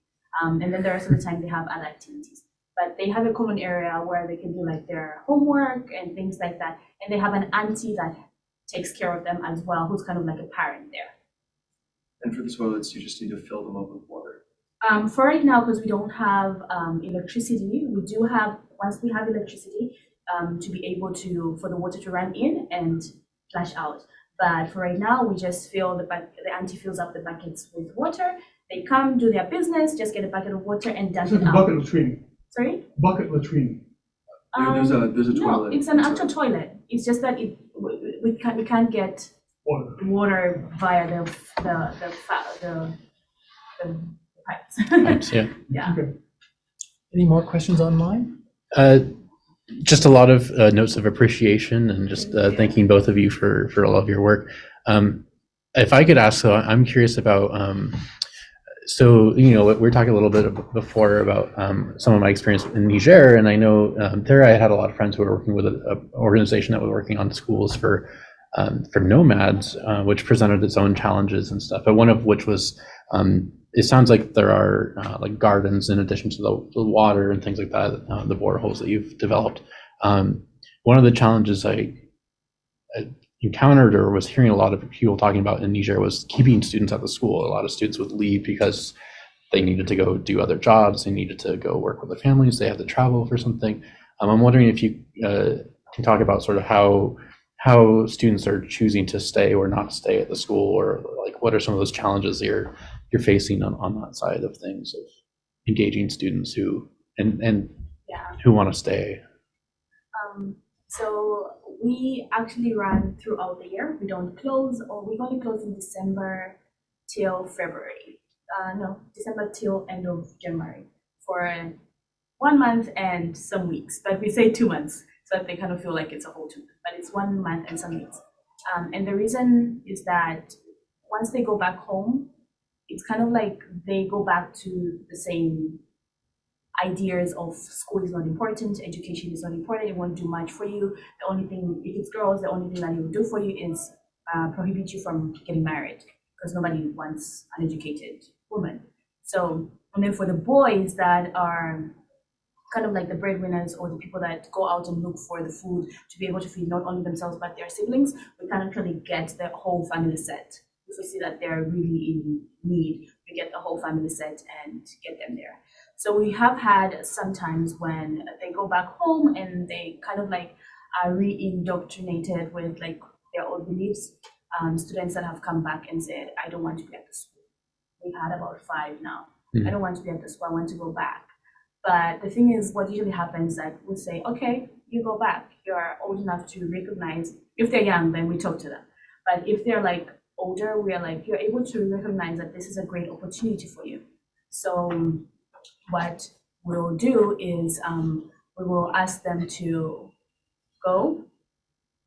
And then the rest of the time they have other activities. But they have a common area where they can do like their homework and things like that. And they have an auntie that takes care of them as well, who's kind of like a parent there. And for the toilets, you just need to fill them up with water. For right now, because we don't have electricity, we do have, once we have electricity, to be able to, for the water to run in and flush out. But for right now, we just fill the auntie fills up the buckets with water. They come, do their business, just get a bucket of water and dump it out. Bucket latrine. Sorry? Bucket latrine. There's a toilet. No, it's an actual toilet. It's just that we can't get water via the pipes. Pipes, yeah. Yeah. Okay. Any more questions online? Just a lot of notes of appreciation and just thanking both of you for all of your work. If I could ask, so I'm curious about, so, you know, we were talking a little bit before about some of my experience in Niger, and I know there I had a lot of friends who were working with an organization that was working on schools for nomads, which presented its own challenges and stuff, but one of which was, it sounds like there are like gardens in addition to the water and things like that, the boreholes that you've developed. One of the challenges I encountered or was hearing a lot of people talking about in Niger was keeping students at the school. A lot of students would leave because they needed to go do other jobs, they needed to go work with their families, they had to travel for something. I'm wondering if you can talk about sort of how students are choosing to stay or not stay at the school, or like what are some of those challenges you're facing on that side of things, of engaging students who who want to stay. So we actually run throughout the year. We don't close, or we only close in December till February. December till end of January for 1 month and some weeks. But we say 2 months, so that they kind of feel like it's a whole 2 months. But it's 1 month and some weeks. And the reason is that once they go back home, it's kind of like they go back to the same ideas of school is not important, education is not important, it won't do much for you. The only thing, if it's girls, the only thing that it will do for you is prohibit you from getting married, because nobody wants an educated woman. So, and then for the boys that are kind of like the breadwinners or the people that go out and look for the food to be able to feed not only themselves but their siblings, we can actually get the whole family set. If we see that they're really in need, we get the whole family set and get them there. So we have had sometimes when they go back home and they kind of like are re-indoctrinated with like their old beliefs, students that have come back and said, I don't want to be at the school. We've had about 5 now. I don't want to be at the school, I want to go back. But the thing is, what usually happens that we say, okay, you go back. You're old enough to recognize. If they're young, then we talk to them. But if they're like older, we are like, you're able to recognize that this is a great opportunity for you. So what we'll do is we will ask them to go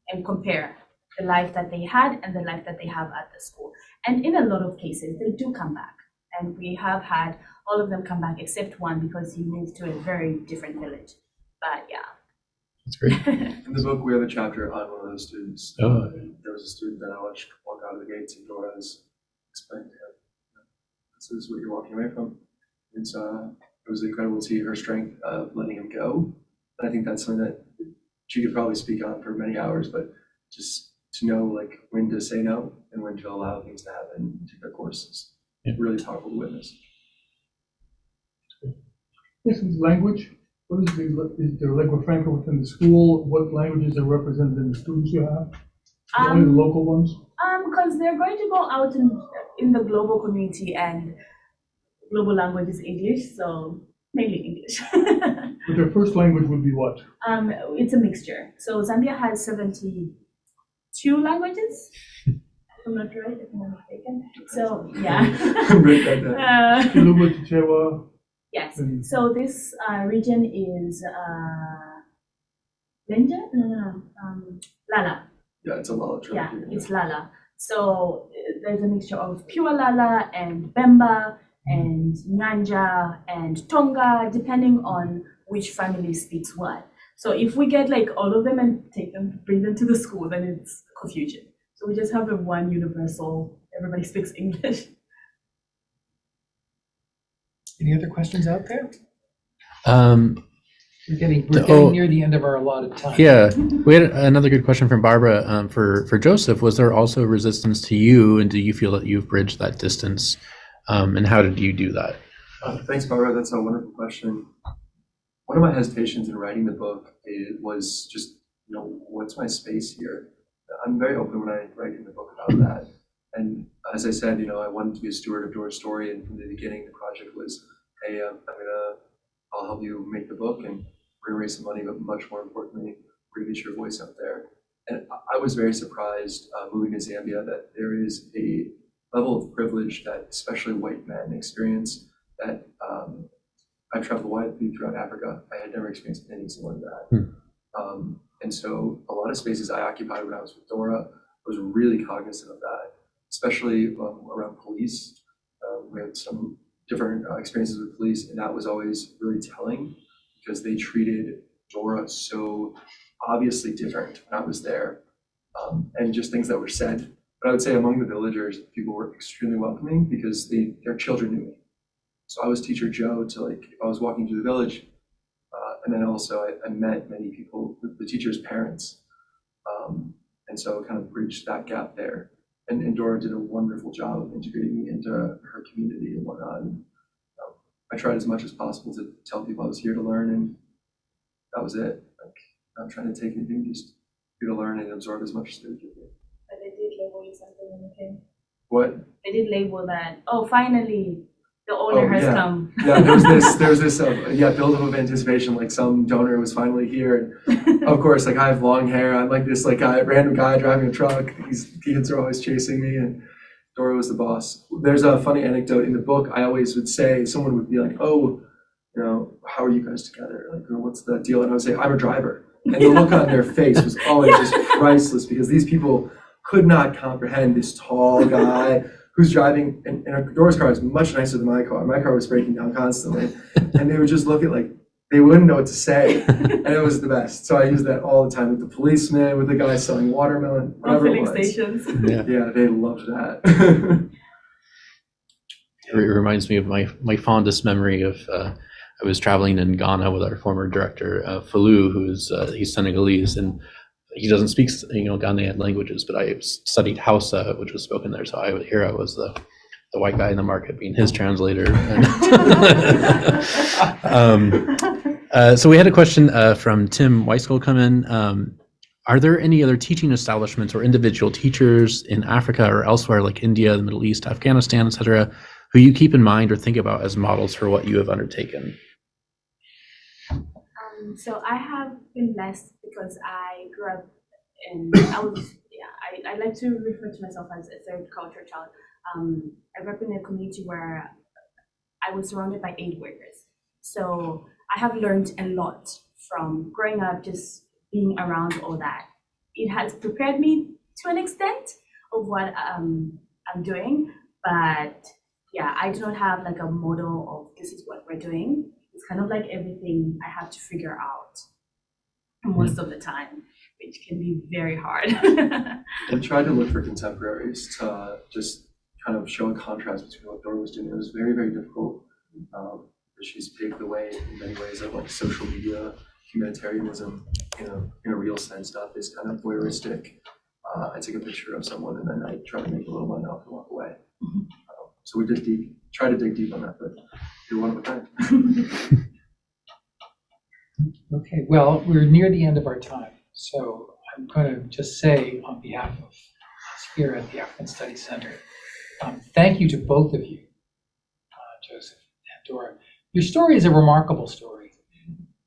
and compare the life that they had and the life that they have at the school. And in a lot of cases, they do come back. And we have had all of them come back except one because he moved to a very different village. But yeah. That's great. In the book, we have a chapter on one of those students. Oh. There was a student that I watched walk out of the gates, and Dora was explaining to him, "This is what you're walking away from." It was incredible to see her strength of letting him go. And I think that's something that she could probably speak on for many hours, but just to know like when to say no and when to allow things to happen and take their courses. Yeah. Really powerful to witness. Yes, is language. What is there lingua franca within the school? What languages are represented in the students you have? Only the local ones? Because they're going to go out in the global community, and global language is English, so mainly English. But their first language would be what? It's a mixture. So Zambia has 72 languages. If I'm not right, if I'm not mistaken. So yeah. Break that down. Kiluba, Chichewa. Yes. So this region is Lenja? No. Lala. Yeah, it's a lot of Yeah, it's Lala. So there's a mixture of pure Lala and Bemba and Nyanja and Tonga, depending on which family speaks what. So if we get like all of them and bring them to the school, then it's confusion. So we just have a one universal, everybody speaks English. Any other questions out there? We're getting near the end of our allotted time. Yeah, we had another good question from Barbara for Joseph. Was there also resistance to you, and do you feel that you've bridged that distance? And how did you do that? Thanks, Barbara. That's a wonderful question. One of my hesitations in writing the book was just, what's my space here? I'm very open when I write in the book about that. And as I said, I wanted to be a steward of Dora's story, and from the beginning, the project was, hey, I'll help you make the book, and we're gonna raise some money, but much more importantly, we're gonna get your voice out there. And I was very surprised moving to Zambia that there is a level of privilege that especially white men experience that I've traveled widely throughout Africa. I had never experienced anything similar to that. And so a lot of spaces I occupied when I was with Dora, I was really cognizant of that, especially around police. We had some different experiences with police, and that was always really telling because they treated Dora so obviously different when I was there, and just things that were said. But I would say among the villagers, people were extremely welcoming because their children knew me. So I was teacher Joe to if I was walking through the village, and then also I met many people, the teachers' parents, and so kind of bridged that gap there. And Dora did a wonderful job of integrating me into her community and whatnot. And, I tried as much as possible to tell people I was here to learn, and that was it. Not trying to take anything, just here to learn and absorb as much as they could. But they did label you something when you came. What? They did label that. Oh, finally, the owner has come. Yeah, there was this buildup of anticipation, like some donor was finally here. And of course, I have long hair. I'm like this random guy driving a truck. These kids are always chasing me, and Dora was the boss. There's a funny anecdote in the book. I always would say, someone would be like, "Oh, how are you guys together? What's the deal?" And I would say, "I'm a driver." And the look on their face was always just priceless because these people could not comprehend this tall guy who's driving, and Dora's car is much nicer than my car. My car was breaking down constantly. And they would just look at they wouldn't know what to say. And it was the best. So I use that all the time with the policeman, with the guy selling watermelon, whatever it was. Stations. Yeah, they loved that. It reminds me of my fondest memory of I was traveling in Ghana with our former director, Falou, he's Senegalese, and he doesn't speak Ghanaian languages, but I studied Hausa, which was spoken there. So I was the white guy in the market being his translator. So we had a question from Tim Weiskell come in. Are there any other teaching establishments or individual teachers in Africa or elsewhere, like India, the Middle East, Afghanistan, etc., who you keep in mind or think about as models for what you have undertaken? So I have been blessed because I grew up I like to refer to myself as a third culture child. I grew up in a community where I was surrounded by aid workers. So I have learned a lot from growing up, just being around all that. It has prepared me to an extent of what I'm doing, but yeah, I do not have like a model of this is what we're doing. It's kind of like everything I have to figure out most of the time, which can be very hard. And tried to look for contemporaries to just kind of show a contrast between what Dora was doing. It was very, very difficult. She's paved the way in many ways of like social media, humanitarianism in a real sense, not this kind of voyeuristic. I take a picture of someone and then I try to make a little money off and walk away. So we did try to dig deep on that, but you're one of a kind. Okay, well, we're near the end of our time. So I'm going to just say on behalf of us here at the African Studies Center, thank you to both of you, Joseph and Dora. Your story is a remarkable story.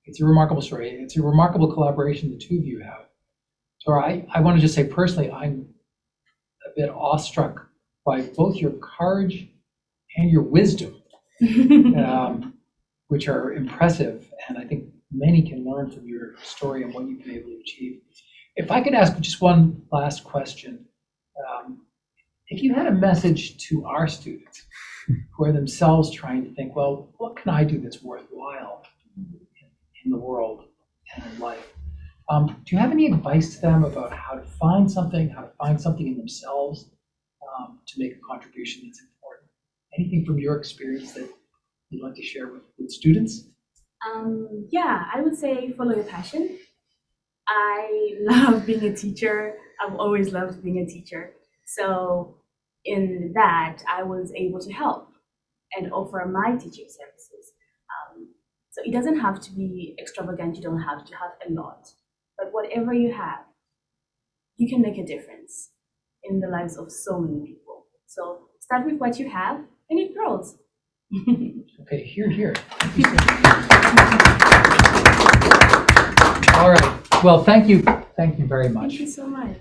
It's a remarkable story. It's a remarkable collaboration the two of you have. Dora, I want to just say personally, I'm a bit awestruck by both your courage and your wisdom, which are impressive. And I think many can learn from your story and what you've been able to achieve. If I could ask just one last question. If you had a message to our students who are themselves trying to think, well, what can I do that's worthwhile in the world and in life? Do you have any advice to them about how to find something in themselves to make a contribution that's important? Anything from your experience that you'd like to share with students? Yeah, I would say follow your passion. I love being a teacher. I've always loved being a teacher. So in that, I was able to help and offer my teaching services. So it doesn't have to be extravagant. You don't have to have a lot. But whatever you have, you can make a difference in the lives of so many people. So start with what you have and it grows. Okay, here. All right. Well, thank you very much. Thank you so much.